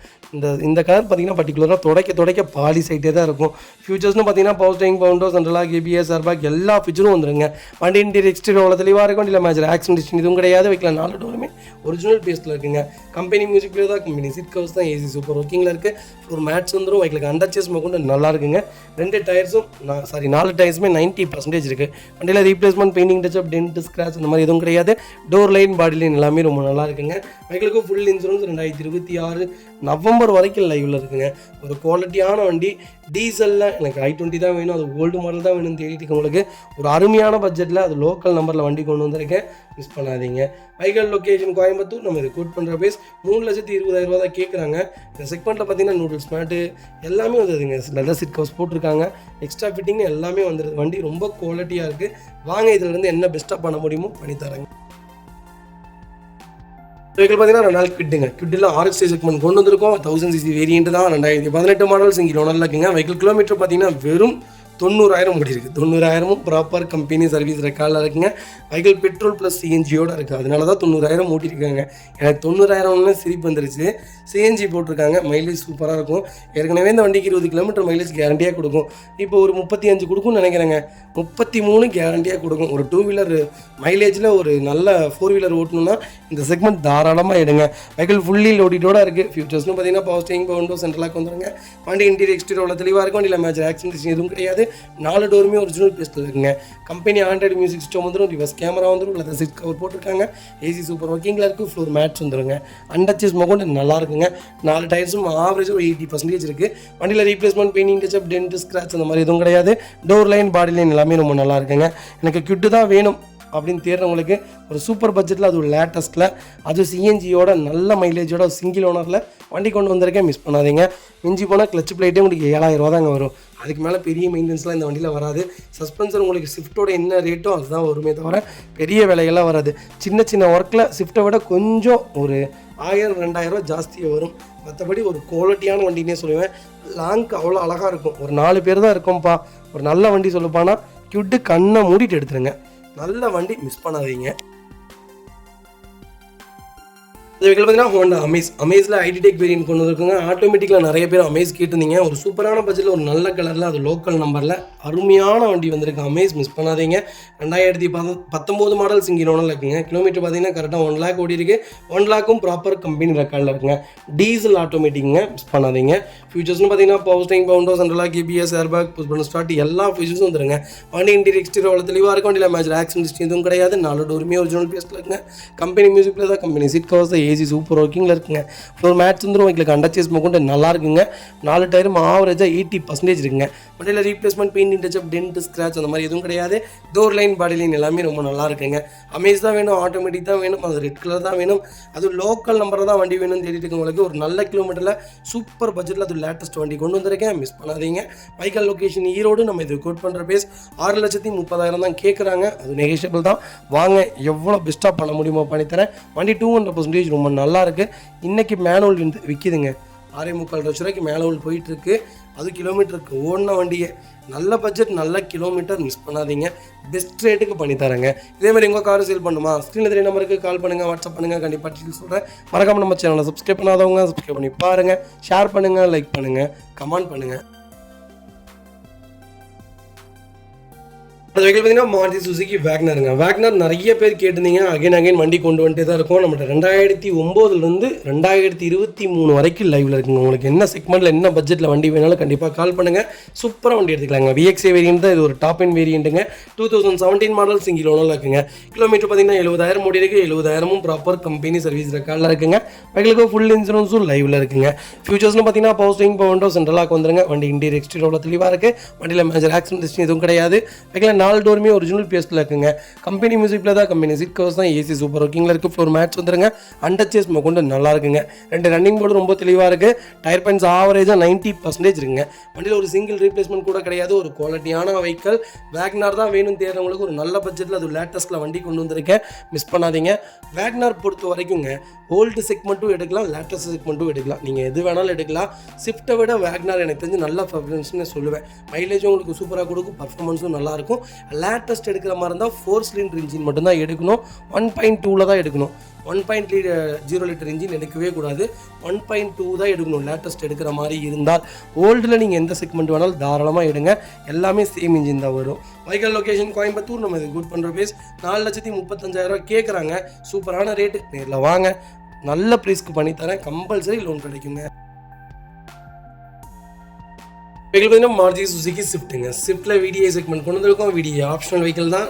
இந்த கலர் பார்த்தீங்கன்னா பர்டிகுலராக துடைக்க பாலிஸ் ஆகிட்டே தான் இருக்கும். ஃபியூச்சர்ஸ்னு பார்த்தீங்கன்னா power steering, power windows, central lock, ABS, airbag எல்லா ஃபீச்சரும் வந்துருங்க. வண்டி இன்டீரியர் எக்ஸ்டீரியர் அவ்வளோ தெளிவாக இருக்கும். வண்டியில் மேஜர் ஆக்சிடென்ட் ஹிஸ்ட்ரி எதுவும் கிடையாது. வெஹிக்கிள் 4 டோருமே ஒரிஜினல் பேஸ்ட்டில் இருக்குங்க. கம்பெனி மியூசிக்கில் தான் கம்பெனி சீட் கவர்ஸ் தான், AC சூப்பர் ஒர்க்கிங்கில் இருக்குது. ஒரு மேட்ச் வந்துடும். வெஹிக்கிளுக்கு அண்டர்ச்சேஸ் கொண்டு நல்லா இருக்குங்க. 4 டயர்ஸுமே 90% இருக்குது. வண்டியில் replacement, painting touch up, dent, scratch இந்த மாதிரி எதுவும் கிடையாது. டோர் லைன், பாடி லைன் எல்லாமே ரொம்ப நல்லா இருக்குங்க. வெஹிக்கிளுக்கு ஃபுல் இன்சூரன்ஸ் 2026 நவம்பர் வரைக்கும் லைவில் இருக்குங்க. ஒரு குவாலிட்டியான வண்டி டீசலில் எனக்கு i20 தான் வேணும், அது ஓல்டு மாடல் தான் வேணும்னு தேடிட்டு உங்களுக்கு ஒரு அருமையான பட்ஜெட்டில் அது லோக்கல் நம்பரில் வண்டி கொண்டு வந்திருக்கேன். மிஸ் பண்ணாதீங்க. வைக்கல் லொக்கேஷன் கோயம்புத்தூர். நம்ம இது கோட் பண்ணுற பேஸ் 3,20,000 தான் கேட்குறாங்க. இந்த செக்மெண்ட்டில் பார்த்தீங்கன்னா நூடுல்ஸ் மேட்டு எல்லாமே வந்துடுதுங்க. லெதர் சீட் கவர்ஸ் போட்டிருக்காங்க, எக்ஸ்ட்ரா ஃபிட்டிங் எல்லாமே வந்துடுது. வண்டி ரொம்ப குவாலிட்டியாக இருக்குது. வாங்க இதிலேருந்து என்ன பெஸ்ட்டாக பண்ண முடியுமோ பண்ணித்தரேங்க. வெஹிக்கிள் பார்த்தீங்கன்னா 2 நாள் கிட்டுங்க. கிட்டில் RX செக்மெண்ட் கொண்டு வந்திருக்கோம். 1000cc வேரியன்ட் தான். 2018 மாடல் சிங்கிள் ஓனரில் இருக்குங்க. வெஹிக்கிள் கிலோமீட்டர் பார்த்தீங்கன்னா வெறும் 90,000 ஓடி இருக்குது. 90,000 ப்ராப்பர் கம்பெனி சர்வீஸ் ரெக்கார்டில் இருக்குங்க. வெஹிக்கிள் பெட்ரோல் ப்ளஸ் சிஎன்ஜியோடு இருக்குது. அதனால தான் 90,000 ஓட்டியிருக்காங்க. எனக்கு 90,000 சிரிப்பு வந்துருச்சு. சிஎன்ஜி போட்டிருக்காங்க. மைலேஜ் சூப்பராக இருக்கும். ஏற்கனவே இந்த வண்டிக்கு 20 கிலோமீட்டர் மைலேஜ் கேரண்டியாக கொடுக்கும். இப்போ ஒரு 35 கொடுக்கும்னு நினைக்கிறேங்க. 33 கேரண்டியாக கொடுக்கும். ஒரு 2 வீலர் மைலேஜில் ஒரு நல்ல 4 வீலர் ஓட்டணும்னா இந்த செக்மெண்ட் தாராளமாக எடுங்க. வெஹிக்கிள் ஃபுல்லி லோடிட்டோட இருக்குது. ஃபியூச்சர்ஸ்னு பார்த்தீங்கன்னா power steering, power window, central lock வந்துருங்க. வண்டி இன்டீரியர் எக்ஸ்டீரியர் அவ்வளோ தெளிவாக இருக்கும். வண்டியில் மேட்ச் ஆக்சிடென்ட் எதுவும் கிடையாது. 4 டோருமே ஒரிஜினல் பேஸ்ட்டில் இருக்குங்க. கம்பெனி ஆண்ட்ராய்டு மியூசிக் சிஸ்டம் வந்துடும். ரிவர்ஸ் கேமரா வந்துடும். லெதர் சீட் கவர் போட்டிருக்காங்க. ஏசி சூப்பர் ஒர்க்கிங்கில் இருக்குது. ஃப்ளோர் மேட்ச் வந்துடுங்க. அண்டச்சஸ் மொகொண்டு நல்லா இருக்குங்க. 4 டயர்ஸும் ஆவரேஜ் ஒரு 80% இருக்குது. வண்டியில் replacement, painting touch up, dent, scratch அந்த மாதிரி எதுவும் கிடையாது. டோர் லைன், பாடி லைன் எல்லாமே ரொம்ப நல்லா இருக்குங்க. எனக்கு கிட்டு தான் வேணும் அப்படின்னு தேடுறவங்களுக்கு ஒரு சூப்பர் பட்ஜெட்டில் அது ஒரு லேட்டஸ்ட்டில் அது சிஎன்ஜியோட நல்ல மைலேஜோட சிங்கிள் ஓனரில் வண்டி கொண்டு வந்திருக்கேன். மிஸ் பண்ணாதீங்க. மிஞ்சி போனால் கிளச் பிளேட்டே உங்களுக்கு 7,000 தாங்க வரும். அதுக்கு மேலே பெரிய மெயின்டெனன்ஸ்லாம் இந்த வண்டியில் வராது. சஸ்பென்சர் உங்களுக்கு ஸ்விஃப்ட்டோட என்ன ரேட்டோ அதுதான் வருமே தவிர பெரிய விலையெல்லாம் வராது. சின்ன சின்ன ஒர்க்கில் ஸ்விஃப்ட்டை விட கொஞ்சம் ஒரு 1000-2000 ஜாஸ்தியாக வரும். மற்றபடி ஒரு குவாலிட்டியான வண்டினே சொல்லுவேன். லாங்க்கு அவ்வளோ அழகாக இருக்கும். ஒரு 4 பேர் தான் இருக்கோம்ப்பா, ஒரு நல்ல வண்டி சொல்லுப்பானா கிட்டு கண்ணை மூடிட்டு எடுத்துருங்க. நல்ல வண்டி, மிஸ் பண்ணாதீங்க. இந்த வெஹிக்கிள் பார்த்தீங்கன்னா ஹோண்டா அமேஸில் ஐடிடெக் வேரியன்ட் கொண்டு வந்துருக்குங்க. ஆட்டோமேட்டிக்கில் நிறைய பேர் அமேஸ் கேட்டிருந்தீங்க. ஒரு சூப்பரான பட்ஜெட்டில் ஒரு நல்ல கலரில் அது லோக்கல் நம்பரில் அருமையான வண்டி வந்திருக்கு. அமேஸ், மிஸ் பண்ணாதீங்க. 2019 மாடல் சிங்கிள் ஓனரில் இருக்குங்க. கிலோமீட்டர் பார்த்தீங்கன்னா கரெக்டாக 1 லேக் ஓடி இருக்குது. 1 லேக்கும் ப்ராப்பர் கம்பெனி ரெக்கார்டில் இருக்குங்க. டீசல் ஆட்டோமேட்டிக்குங்க, மிஸ் பண்ணாதீங்க. ஃபியூச்சர்ஸ்னு பார்த்தீங்கன்னா power steering, power window, central lock, ABS, airbag, push button start எல்லா ஃபீச்சர்ஸும் வந்துருங்க. வண்டி இன்டீரியர் எக்ஸ்டீரியர் அவ்வளோ தெளிவாக இருக்கும். வண்டியில் மேட்ச் ஆக்சிடென்ட் எதுவும் கிடையாது. 4 டோருமே ஒரிஜினல் பேஸ்ட்டில் இருக்குங்க. கம்பெனி மியூசிக்கில் தான், company seat covers, AC super ஒர்க்கிங்கில் இருக்குங்க. ஃப்ளோர் மேட்ச் வந்துடும். உங்களுக்கு அண்டர்ச்சேஸ் மொக்கொண்டு நல்லா இருக்குங்க. 4 டயரும் ஆவரேஜாக 80% இருக்குங்க. வண்டியில் replacement, painting touch up, dent, scratch அந்த மாதிரி எதுவும் கிடையாது. டோர் லைன், பாடி லைன் எல்லாமே ரொம்ப நல்லா இருக்குங்க. அமேஸ் தான் வேணும், ஆட்டோமேட்டிக் தான் வேணும், அது ரெட் கலர் தான் வேணும், அது லோக்கல் நம்பரில் தான் வண்டி வேணும்னு தேடிட்டு உங்களுக்கு ஒரு நல்ல கிலோமீட்டரில் சூப்பர் பட்ஜெட்டில் அது லேட்டஸ்ட் வண்டி கொண்டு வந்திருக்கேன். மிஸ் பண்ணாதீங்க. வைக்கல் லொக்கேஷன் ஈரோடு. நம்ம இது கோட் பண்ணுற பேஸ் 6,30,000 தான் கேட்குறாங்க. அது நெகோஷியபிள் தான். வாங்க, எவ்வளோ பெஸ்ட்டாக பண்ண முடியுமோ பண்ணித்தரேன். வண்டி 200% ரொம்ப நல்லா இருக்குது. இன்றைக்கி மேனுவல் விற்கிதுங்க. 6,3 லட்ச ரூபாய்க்கு மேனுவல் போயிட்டுருக்கு. அது கிலோமீட்டருக்கு ஓடின வண்டியே. நல்ல பட்ஜெட், நல்ல கிலோமீட்டர், மிஸ் பண்ணாதீங்க. பெஸ்ட் ரேட்டுக்கு பண்ணித்தரேங்க. இதேமாதிரி உங்கள் கார் சேல் பண்ணுமா, ஸ்க்ரீனில் 3 நம்பருக்கு கால் பண்ணுங்கள், வாட்ஸ்அப் பண்ணுங்கள். கண்டிப்பாக டீட்டெயில் சொல்கிறேன். மறக்காமல் நம்ம சேனலை சப்ஸ்கிரைப் பண்ணாதவங்க சப்ஸ்கிரைப் பண்ணி பாருங்கள். ஷேர் பண்ணுங்கள், லைக் பண்ணுங்கள், கமெண்ட் பண்ணுங்கள். அது வெஹிக்கிள் பார்த்தீங்கன்னா மாருதி சுசுகி வேக்னருங்க. வேக்னர் நிறைய பேர் கேட்டிருந்தீங்க. அகைன் வண்டி கொண்டு வந்துட்டே தான் இருக்கும். நம்மகிட்ட 2009 2023 வரைக்கும் லைவில் இருக்குங்க. உங்களுக்கு என்ன செக்மெண்ட்டில் என்ன பட்ஜெட்டில் வண்டி வேணாலும் கண்டிப்பாக கால் பண்ணுங்கள். சூப்பராக வண்டி எடுத்துக்கலாங்க. VXA வேரியன்ட் தான். இது ஒரு டாப் எண்ட் வேரியண்ட்டுங்க. 2017 மாடல் சிங்கிள் ஓனரில் இருக்குங்க. கிலோமீட்டர் பார்த்தீங்கன்னா 70,000 ஓடி இருக்குது. 70,000 ப்ராப்பர் கம்பெனி சர்வீஸ் ரெக்கார்டில் இருக்குங்க. வெஹிக்கிளுக்கு ஃபுல் இன்சூரன்ஸும் லைவில் இருக்குங்க. ஃபியூச்சர்ஸ்னு பார்த்தீங்கன்னா power steering, power window, central lock வந்துருங்க. வண்டி இன்டீரியர் எக்ஸ்டீரியர் தெளிவாக இருக்குது. வண்டியில் மேஜர் ஆக்சிடென்ட் எதுவும் கிடையாது. வெஹிக்கிள் 4 டோருமே ஒரிஜினல் பேஸ்ட்டில் இருக்குங்க. கம்பெனி மியூசிக்கில் தான், கம்பெனி சீட் கவர்ஸ் தான், ஏசி சூப்பர் ஒர்க்கிங்கில் இருக்குது. ஃப்ளோர் மேட்ச் வந்துருங்க. அண்டர்ச்சேஸ் கொண்டு நல்லா இருக்குங்க. 2 ரன்னிங் போர்டு ரொம்ப தெளிவாக இருக்குது. டயர் பாயிண்ட்ஸ் ஆவரேஜாக 90% இருக்குங்க. வண்டியில் ஒரு சிங்கிள் ரீப்ளேஸ்மெண்ட் கூட கிடையாது. ஒரு குவாலிட்டியான வெஹிக்கிள். வேக்னார் தான் வேணும் தேடுறவங்களுக்கு ஒரு நல்ல பட்ஜெட்டில் அது லேட்டஸ்ட்டில் வண்டி கொண்டு வந்திருக்கேன். மிஸ் பண்ணாதீங்க. வேக்னார் பொறுத்த வரைக்குங்க ஓல்டு செக்மெண்ட்டும் எடுக்கலாம், லேட்டஸ்ட் செக்மெண்ட்டும் எடுக்கலாம். நீங்கள் எது வேணாலும் எடுக்கலாம். ஸ்விஃப்ட்டை விட வேக்னார் எனக்கு தெரிஞ்சு நல்ல ப்ரிஃபரன்ஸ்னு சொல்லுவேன். மைலேஜும் உங்களுக்கு சூப்பராக கொடுக்கும், பர்ஃபார்மன்ஸும் நல்லாயிருக்கும். லேட்டஸ்ட் எடுக்கிற மாதிரி இருந்தால் 4 சிலிண்டர் இன்ஜின் மட்டும்தான் எடுக்கணும். 1.2 தான் எடுக்கணும். 1.0 லிட்டர் இன்ஜின் எடுக்கவே கூடாது. 1.2 தான் எடுக்கணும் லேட்டஸ்ட் எடுக்கிற மாதிரி இருந்தால். ஓல்டில் நீங்கள் எந்த செக்மெண்ட் வேணாலும் தாராளமாக எடுங்க. எல்லாமே சேம் இன்ஜின் தான் வரும். வைக்கல் லொக்கேஷன் கோயம்புத்தூர். நம்ம இது குட் பண்ணுற பேஸ் 4,35,000 கேட்குறாங்க. சூப்பரான ரேட்டு. நேரில் வாங்க, நல்ல ப்ரைஸ்க்கு பண்ணித்தரேன். கம்பல்சரி லோன் கிடைக்குங்க. வெஹிக்கிள் பார்த்தீங்கன்னா மாருதி சுசுகி ஸ்விஃப்ட்டுங்க. ஸ்விஃப்ட்டில் VDI செக்மெண்ட் கொண்டு வந்திருக்கோம். VDI ஆப்ஷனல் வெஹிக்கிள் தான்.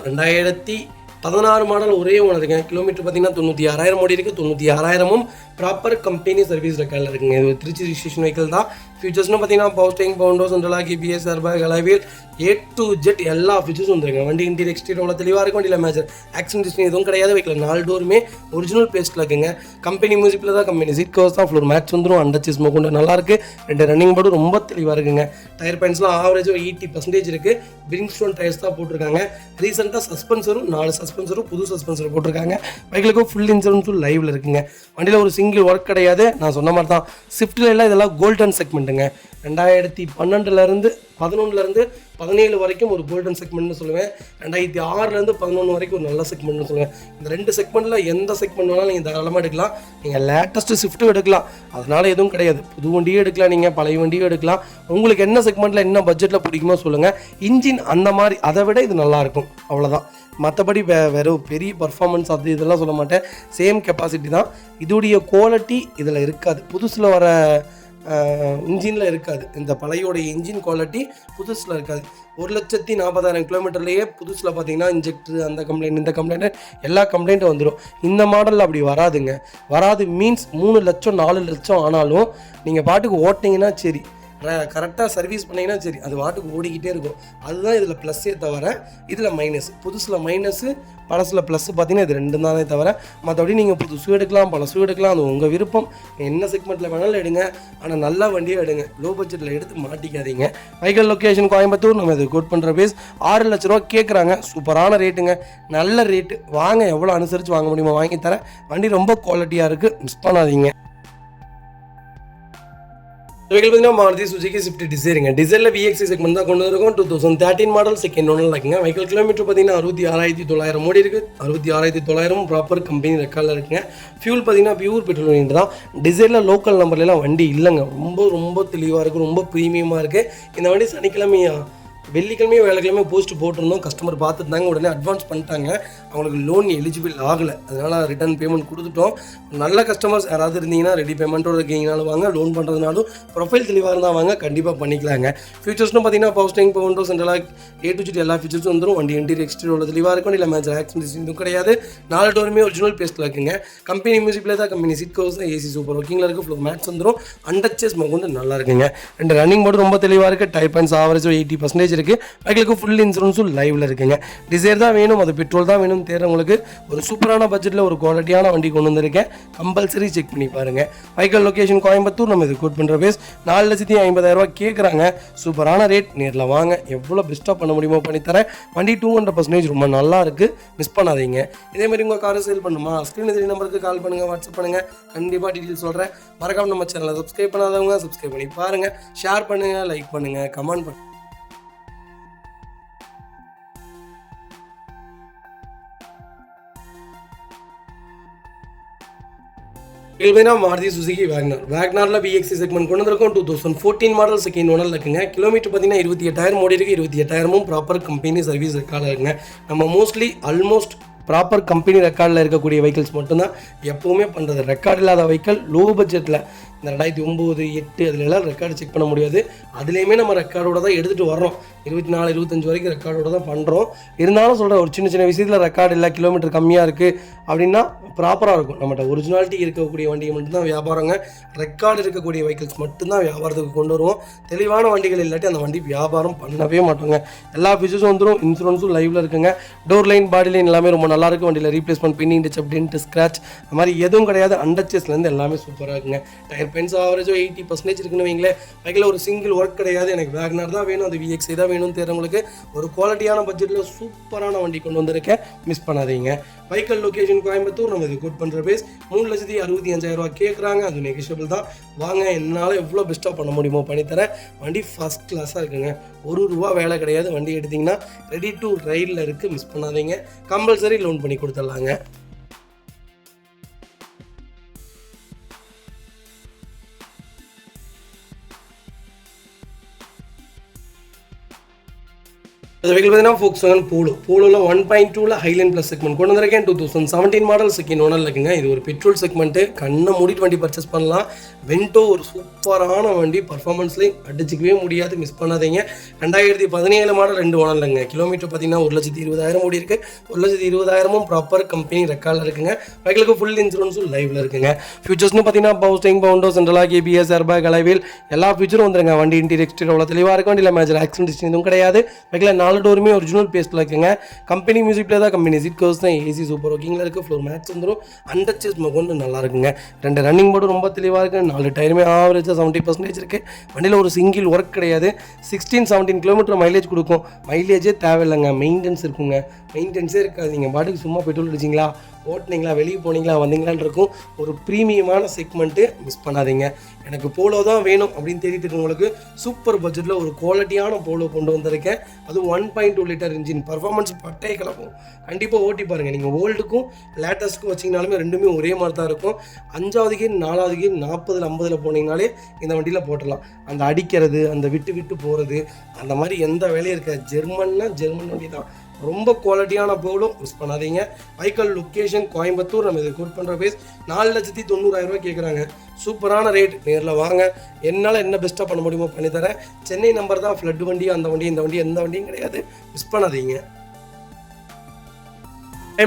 16 மாடல் ஒரே ஓனருங்க. கிலோமீட்டர் பார்த்தீங்கன்னா 96,000 ஓடி இருக்குது. 96,000ம் ப்ராப்பர் கம்பெனி சர்வீஸ் ரெக்கார்டில் இருக்குங்க. இது திருச்சி ரிஜிஸ்ட்ரேஷன் வெஹிக்கிள் தான். ஃபீச்சர்ஸ்னு பார்த்தீங்கன்னா power steering, Bovonto, central lock, EBS, airbag, alloy wheel, A to Z எல்லா ஃபீச்சர்ஸும் வந்துருங்க. வண்டி இன்டீரியர் எக்ஸ்டீரியர் அவ்வளோ தெளிவாக இருக்கும். வண்டியில் மேஜர் ஆக்சிடென்ட் ஹிஸ்ட்ரி எதுவும் கிடையாது. வெஹிக்கிள் 4 டோருமே ஒரிஜினல் பேஸ்ட்டில் இருக்குங்க. கம்பெனி மியூசிக்கில் தான், கம்பெனி சீட் கவர்ஸ் தான், ஃப்ளோர் மேட்ச் வந்துடும். அண்டர் ஸ்மோக் கொண்டு நல்லாயிருக்கு. 2 ரன்னிங் போர்டு ரொம்ப தெளிவாக இருக்குங்க. டயர் பாயிண்ட்ஸ்லாம் ஆவரேஜாக 80% இருக்குது. பிரிங் ஸ்டோன் டயர்ஸ் தான் போட்டிருக்காங்க. ரீசெண்டாக சஸ்பென்சரும் 4 சஸ்பென்சரும் புது சஸ்பென்சர் போட்டிருக்காங்க. பைக்கிலுக்கும் ஃபுல் இன்சூரன்ஸும் லைவில் இருக்குங்க. வண்டியில் ஒரு சிங்கிள் ஒர்க் கிடையாது. நான் சொன்ன மாதிரி தான் ஸ்விஃப்ட்டில் எல்லாம் இதெல்லாம் கோல்டன் செக்மெண்ட்டுங்க. 2012 11 17 வரைக்கும் ஒரு கோல்டன் செக்மெண்ட்னு சொல்லுவேன். 2006 11 வரைக்கும் ஒரு நல்ல செக்மெண்ட்னு சொல்லுவேன். இந்த 2 செக்மெண்ட்டில் எந்த செக்மெண்ட் வேணாலும் நீங்கள் தாராளமாக எடுக்கலாம். நீங்கள் லேட்டஸ்ட்டு ஸ்விஃப்ட்டும் எடுக்கலாம், அதனால் எதுவும் கிடையாது. புது வண்டியும் எடுக்கலாம், நீங்கள் பழைய வண்டியும் எடுக்கலாம். உங்களுக்கு என்ன செக்மெண்ட்டில் என்ன பட்ஜெட்டில் பிடிக்குமோ சொல்லுங்கள். இன்ஜின் அந்த மாதிரி அதை விட இது நல்லாயிருக்கும், அவ்வளோதான். மற்றபடி வெறும் பெரிய பர்ஃபார்மன்ஸ் அது இதெல்லாம் சொல்ல மாட்டேன். சேம் கெப்பாசிட்டி தான். இதோடைய குவாலிட்டி இதில் இருக்காது, புதுசில் வர இன்ஜினில் இருக்காது. இந்த பழையோடைய இன்ஜின் குவாலிட்டி புதுசில் இருக்காது. 1,40,000 கிலோமீட்டர்லேயே புதுசில் பார்த்தீங்கன்னா இன்ஜெக்டர் அந்த கம்ப்ளைண்ட் இந்த கம்ப்ளைண்ட்டு எல்லா கம்ப்ளைண்ட்டும் வந்துடும். இந்த மாடலில் அப்படி வராதுங்க. வராது மீன்ஸ் 3 லட்சம் 4 லட்சம் ஆனாலும் நீங்கள் பாட்டுக்கு ஓட்டிங்கன்னா சரி, கரெக்டாக சர்வீஸ் பண்ணிங்கன்னா சரி, அது வாட்டுக்கு ஓடிக்கிட்டே இருக்கும். அதுதான் இதில் ப்ளஸ்ஸே தவிர இதில் மைனஸ். புதுசில் மைனஸு, பழசில் ப்ளஸ்ஸு பார்த்தீங்கன்னா இது 2 தானே தவிர மற்றபடி நீங்கள் புதுசு எடுக்கலாம், பழசு எடுக்கலாம், அது உங்கள் விருப்பம். என்ன செக்மெண்ட்டில் வேணாலும் எடுங்க, ஆனால் நல்ல வண்டியை எடுங்க. லோ பட்ஜெட்டில் எடுத்து மாட்டிக்காதீங்க. Vehicle location Coimbatore. நம்ம இது கோட் பண்ணுற பேஸ் 6 லட்ச ரூபா கேட்குறாங்க. சூப்பரான ரேட்டுங்க, நல்ல ரேட்டு. வாங்க, எவ்வளோ அனுசரித்து வாங்க முடியுமோ வாங்கி தரேன். வண்டி ரொம்ப குவாலிட்டியாக இருக்குது, மிஸ் பண்ணாதீங்க. வெஹிக்கிள் பார்த்தீங்கன்னா மாருதி சுசுகி ஸ்விஃப்ட் டிசைருங்க. டிசைரில் VXI செக்மெண்ட் தான் கொண்டு வந்திருக்கோம். 2013 மாடல், செகண்ட் ஓனர் இருக்குங்க. வெஹிக்கிள் கிலோமீட்டர் பார்த்தீங்கன்னா 66,900 ஓடி இருக்குது. 66,900 ப்ராப்பர் கம்பெனி ரெக்கார்டில் இருக்குங்க. ஃபியூல் பார்த்தீங்கன்னா பியூர் பெட்ரோல் வேண்டியது தான். டிசைரில் லோக்கல் நம்பர்லாம் வண்டி இல்லைங்க. ரொம்ப தெளிவாக இருக்குது, ரொம்ப ப்ரீமியமாக இருக்குது. இந்த வண்டி சனிக்கிழமையா வெள்ளிக்கிழமையும் வேலைக்கிழமையும் போஸ்ட் போட்டிருந்தோம். கஸ்டமர் பார்த்துட்டாங்க, உடனே அட்வான்ஸ் பண்ணிட்டாங்க. அவங்களுக்கு லோன் எலிஜிபிள் ஆகலை, அதனால் ரிட்டர்ன் பேமெண்ட் கொடுத்துட்டோம். நல்ல கஸ்டமர்ஸ் யாராவது இருந்தீங்கன்னா ரெடி பேமெண்ட்டோட இருக்கீங்கனாலும் வாங்க, லோன் பண்ணுறதுனாலும் ப்ரொஃபைல் தெளிவாக இருந்தால் வாங்க, கண்டிப்பாக பண்ணிக்கலாங்க. ஃபீச்சர்ஸ்னு பார்த்தீங்கன்னா power steering, Bovonto, central lock, A to Z எல்லா ஃபீச்சர்ஸும் வந்துடும். வண்டி இன்டீரியர் எக்ஸ்டீரியர் தெளிவாக இருக்கும். இல்லை மேஜர் ஆக்சிடென்ட் இதுவும் கிடையாது. 4 டோருமே ஒரிஜினல் பேஸ்ட்டில் இருக்குங்க. கம்பெனி மியூசிக்கில் தான், கம்பெனி சீட் கவர்ஸ் தான், AC சூப்பர் ஒர்க்கிங்கில் இருக்குது. ஃப்ளோர் மேட்ச் வந்துடும். அண்டர்ச்சேஸ் மொண்டு நல்லா இருக்குங்க. 2 ரன்னிங் போர்டு ரொம்ப தெளிவாக இருக்குது. டயர் பாயிண்ட்ஸ் ஆவரேஜ் 80% இருக்குது. பைக்கிலுக்கு ஃபுல் இன்சூரன்ஸும் லைவில் இருக்குங்க. டிசைர் தான் வேணும், அது பெட்ரோல் தான் வேணும் தேர்றவங்களுக்கு ஒரு சூப்பரான பட்ஜெட்டில் ஒரு குவாலிட்டியான வண்டி கொண்டு வந்திருக்கேன். கம்பல்சரி செக் பண்ணி பாருங்கள். Vehicle location Coimbatore. நம்ம இது கோட் பண்ணுற பேஸ் 4,50,000 கேட்குறாங்க. சூப்பரான ரேட். நேரில் வாங்க, எவ்வளோ பெஸ்ட்டாக பண்ண முடியுமோ பண்ணித்தரேன். வண்டி 200% ரொம்ப நல்லா இருக்குது, மிஸ் பண்ணாதீங்க. இதேமாதிரி உங்கள் காரை சேல் பண்ணுமா, ஸ்க்ரீன் தெரிய நம்பருக்கு கால் பண்ணுங்கள், வாட்ஸ்அப் பண்ணுங்கள், கண்டிப்பாக டீட்டெயில் சொல்கிறேன். மறக்காம நம்ம சேனலை சப்ஸ்கிரைப் பண்ணாதவங்க சப்ஸ்கிரைப் பண்ணி பாருங்கள், ஷேர் பண்ணுங்கள், லைக் பண்ணுங்கள், கமெண்ட் பண்ணுங்கள். மாருதி சுசுகி வேக்னாரில் VXI செக்மெண்ட் கொண்டு வந்திருக்கோம். 2014 மாடல், செகண்ட் ஓனர் இருக்குங்க. கிலோமீட்டர் பார்த்தீங்கன்னா 28,000 ஓடி இருக்குது. 28,000ம் ப்ராப்பர் கம்பெனி சர்வீஸ் ரெக்கார்டில் இருக்குங்க. நம்ம மோஸ்ட்லி ஆல்மோஸ்ட் ப்ராப்பர் கம்பெனி ரெக்கார்டில் இருக்கக்கூடிய வெஹிக்கிள்ஸ் மட்டும்தான் எப்போவுமே பண்ணுறது. ரெக்கார்டு இல்லாத வெஹிக்கிள் லோ பட்ஜெட்டில் இந்த 2009, 8 அதுலலாம் ரெக்கார்டு செக் பண்ண முடியாது. அதுலேயுமே நம்ம ரெக்கார்டோட தான் எடுத்துகிட்டு வர்றோம். 24, 25 வரைக்கும் ரெக்கார்டோட தான் பண்ணுறோம். இருந்தாலும் சொல்கிறேன், ஒரு சின்ன விஷயத்தில் ரெக்கார்டு இல்லை, கிலோமீட்டர் கம்மியாக இருக்குது அப்படின்னா ப்ராப்பராக இருக்கும். நம்மகிட்ட ஒரிஜினாலிட்டி இருக்கக்கூடிய வண்டியை மட்டும்தான் வியாபாரங்க. ரெக்கார்டு இருக்கக்கூடிய வெஹிக்கிள்ஸ் மட்டும்தான் வியாபாரத்துக்கு கொண்டு வருவோம். தெளிவான வண்டிகள் இல்லாட்டி அந்த வண்டி வியாபாரம் பண்ணவே மாட்டோங்க. எல்லா ஃபீச்சர்ஸும் வந்துடும். இன்சூரன்ஸும் லைவில் இருக்குங்க. டோர் லைன், பாடி லைன் எல்லாமே ரொம்ப நல்லாயிருக்கு. வண்டியில் ரீப்ளேஸ்மெண்ட், பின்னிங் டச், டென்ட், ஸ்க்ராட்ச் அந்த மாதிரி எதுவும் கிடையாது. அண்டர்ச்சேஸ்லேருந்து எல்லாமே சூப்பராக இருக்குங்க. டயர் பென்ஸ் ஆவரேஜோ 80% இருக்குன்னு வைங்களேன். பைக்கில் ஒரு சிங்கிள் ஒர்க் கிடையாது. எனக்கு வேக்னார் தான் வேணும், அது VXI தான் வேணும்னு தேர்றவங்களுக்கு ஒரு குவாலிட்டியான பட்ஜெட்டில் சூப்பரான வண்டி கொண்டு வந்திருக்கேன், மிஸ் பண்ணாதீங்க. Vehicle location Coimbatore. நம்ம இது கோட் பண்ணுற பேஸ் 3,65,000 கேட்குறாங்க. அது நெகிஷியபிள் தான். வாங்க, என்னால் எவ்வளோ பெஸ்ட்டாக பண்ண முடியுமோ பண்ணித்தரேன். வண்டி ஃபஸ்ட் கிளாஸாக இருக்குங்க. ₹1 வேலை கிடையாது. வண்டி எடுத்திங்கன்னா ரெடி டு ரைடில் இருக்குது, மிஸ் பண்ணாதீங்க. கம்பல்சரி லோன் பண்ணி கொடுத்துடலாங்க. அது வெஹிக்கிள் பார்த்தீங்கன்னா Volkswagen போலோவில் 1.2ல ஹைலைன் ப்ளஸ் செக்மெண்ட் கொண்டு வந்திருக்கேன். 2017 மாடல் செகண்ட் ஓனர் இருக்குங்க. இது ஒரு பெட்ரோல் செக்மெண்ட்டு, கண்ணை மூடிட்டு வண்டி பர்ச்சேஸ் பண்ணலாம். வென்டோ ஒரு சூப்பரான வண்டி, பர்ஃபார்மன்ஸ்லேயும் அடிச்சிக்கவே முடியாது, மிஸ் பண்ணாதீங்க. 2017 மாடல் 2 ஓனர்லங்க. கிலோமீட்டர் பார்த்தீங்கன்னா 1,20,000 ஓடி இருக்குது. 1,20,000 ப்ராப்பர் கம்பெனி ரெக்கார்டில் இருக்குங்க. வெஹிக்கிளுக்கு ஃபுல் இன்சூரன்ஸும் லைவில் இருக்குங்க. ஃபியூச்சர்ஸ்னு பார்த்தீங்கன்னா power steering, power window, central lock, ABS, airbag, alloy wheel எல்லா ஃபியூச்சரும் வந்துருங்க. வண்டி இன்டீரியர் எக்ஸ்டீரியர் அவ்வளோ தெளிவாக இருக்கும். வண்டியில் மேஜர் ஆக்சிடென்ட் எதுவும் கிடையாது. வெஹிக்கிள் 4 டோருமே ஒரிஜினல் பேஸ்ட்டில் இருக்குங்க. கம்பெனி மியூசிக் பிளே தான், கம்பெனி சீட் கவர்ஸ் தான், ஏசி சூப்பர் ஒர்க்கிங்கில் இருக்குது. ஃப்ளோர் மேட்ச் வந்துடும். அண்டர்ச்சேஸ் கொண்டு நல்லா இருக்குங்க. 2 ரன்னிங் போர்டு ரொம்ப தெளிவாக இருக்குது. 4 டயருமே ஆவரேஜாக 70% இருக்குது. வண்டியில் ஒரு சிங்கிள் ஒர்க் கிடையாது. 16-17 கிலோமீட்டர் மைலேஜ் கொடுக்கும். மைலேஜே தேவையில்லைங்க, மெயின்டெனன்ஸ் இருக்குங்க. மெயின்டெனன்ஸே இருக்காது. நீங்கள் பாட்டுக்கு சும்மா பெட்ரோல் அடிச்சிங்களா, ஓட்டினீங்களா, வெளியே போனீங்களா, வந்தீங்களான் இருக்கும். ஒரு ப்ரீமியமான செக்மெண்ட்டு, மிஸ் பண்ணாதீங்க. எனக்கு போலோ தான் வேணும் அப்படின்னு தேடிட்டு இருக்கவங்களுக்கு சூப்பர் பட்ஜெட்டில் ஒரு குவாலிட்டியான போலோ கொண்டு வந்திருக்கேன். அதுவும் 1.2 லிட்டர் இன்ஜின், பர்ஃபார்மன்ஸ் பட்டையை கிளப்பும். கண்டிப்பாக ஓட்டி பாருங்கள். நீங்கள் ஓல்டுக்கும் லேட்டஸ்ட்டுக்கும் வச்சிங்கனாலுமே ரெண்டுமே ஒரே மாதிரி தான் இருக்கும். 5வது கியர் 4வது கியர் 40-50 போனீங்கனாலே இந்த வண்டியில் போட்டுடலாம். அந்த அடிக்கிறது, அந்த விட்டு போகிறது, அந்த மாதிரி எந்த வேலையும் இருக்காது. ஜெர்மன் வண்டி தான். ரொம்ப குவாலிட்டியான போலோ, மிஸ் பண்ணாதீங்க. வைக்கல் லொக்கேஷன் கோயம்புத்தூர். நம்ம இது கோட் பண்ணுற பேஸ் 4,90,000 கேட்குறாங்க. சூப்பரான ரேட். நேரில் வாங்க, என்னால் என்ன பெஸ்ட்டாக பண்ண முடியுமோ பண்ணித்தரேன். சென்னை நம்பர் தான். ஃப்ளட் வண்டி, அந்த வண்டி, இந்த வண்டி, எந்த வண்டியும் கிடையாது, மிஸ் பண்ணாதீங்க.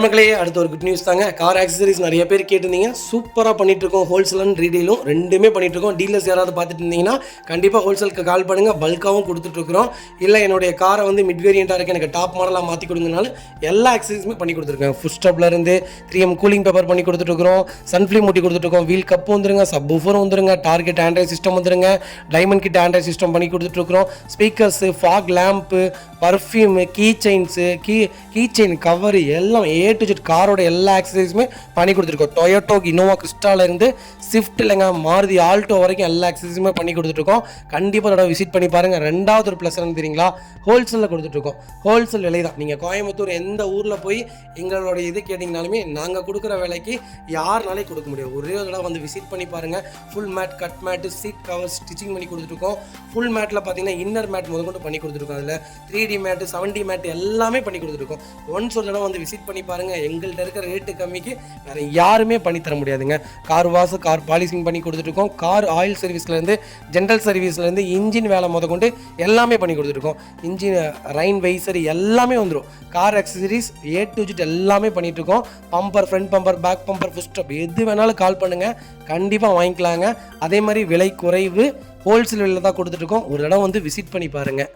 மக்களே, அடுத்த ஒரு குட் நியூஸ் தாங்க. கார் ஆக்சசரிஸ் நிறைய பேர் கேட்டிருந்தீங்க. சூப்பராக பண்ணிட்டு இருக்கோம். ஹோல்சேல் அண்ட் ரீடெயிலும் ரெண்டுமே பண்ணிட்டு இருக்கோம். டீலர்ஸ் யாராவது பார்த்துட்டு இருந்தீங்கன்னா கண்டிப்பாக ஹோல்சேலுக்கு கால் பண்ணுங்கள். பல்காகவும் கொடுத்துட்ருக்குறோம். இல்லை என்னுடைய காரை வந்து மிட் வேரியண்ட்டாக இருக்குது, எனக்கு டாப் மாடலாக மாற்றி கொடுங்கனாலும் எல்லா ஆக்சசரிஸுமே பண்ணி கொடுத்துருக்கேன். ஃபுட் ஸ்டாப்லேருந்து 3M கூலிங் பேப்பர் பண்ணி கொடுத்துட்ருக்குறோம். சன்ஃப்ளீம் மூட்டி கொடுத்துட்ருக்கோம். வீல் கப்பு வந்துருங்க, சப் ஊஃபரும் வந்துருங்க, டார்கெட் ஆண்ட்ராய்ட் சிஸ்டம் வந்துருங்க, டைமண்ட் கிட் ஆண்ட்ராய்ட் சிஸ்டம் பண்ணி கொடுத்துட்ருக்குறோம். Speakers, fog lamp, perfume, key chains, key chain cover எல்லாம் A to Z காரோட எல்லா ஆக்சசரிஸுமே பண்ணி கொடுத்துருக்கோம். டொயோட்டோ, இனோவா கிறிஸ்டாலேருந்து ஸ்விஃப்ட் இல்லைங்க, மாருதி ஆல்டோ வரைக்கும் எல்லா ஆக்சசரிஸுமே பண்ணி கொடுத்துட்ருக்கோம். கண்டிப்பாக அதோட விசிட் பண்ணி பாருங்கள். 2வது ஒரு ப்ளஸ் என்ன தெரியுங்களா, ஹோல்சேலில் கொடுத்துட்ருக்கோம். ஹோல்சேல் விலை தான். நீங்கள் கோயம்புத்தூர் எந்த ஊரில் போய் எங்களோட இது கேட்டிங்கனாலுமே நாங்கள் கொடுக்குற விலைக்கு யாருனாலே கொடுக்க முடியும். ஒரே ஒரு தடவை வந்து விசிட் பண்ணி பாருங்கள். Full mat, cut mat, seat cover stitching பண்ணி கொடுத்துட்ருக்கோம். ஃபுல் மேட்டில் பார்த்தீங்கன்னா இன்னர் மேட் முதற்கொண்டு பண்ணி கொடுத்துருக்கோம். அதில் 3D மேட்டு, 7D மேட்டு எல்லாமே பண்ணி கொடுத்துருக்கோம். ஒன்ஸ் ஒரு தடவை வந்து விசிட் பண்ணி பாருங்கள். எங்கள்கிட்ட இருக்கிற ரேட்டு கம்மிக்கு வேறு யாருமே பண்ணி தர முடியாதுங்க. கார் வாஷ், கார் பாலிசிங் பண்ணி கொடுத்துட்ருக்கோம். கார் ஆயில் சர்வீஸ்லேருந்து, ஜென்ரல் சர்வீஸ்லேருந்து, இன்ஜின் வேலை முதற்கொண்டு எல்லாமே பண்ணி கொடுத்துருக்கோம். இன்ஜின் ரைன் வைசர் எல்லாமே வந்துடும். Car accessories A to Z எல்லாமே பண்ணிகிட்ருக்கோம். Bumper, front bumper, back bumper, foot stop எது வேணாலும் கால் பண்ணுங்கள், கண்டிப்பாக வாங்கிக்கலாங்க. அதே மாதிரி விலை குறைவு, ஹோல்சேல் விலையில் தான் கொடுத்துட்ருக்கோம். ஒரு இடம் வந்து விசிட் பண்ணி பாருங்கள்.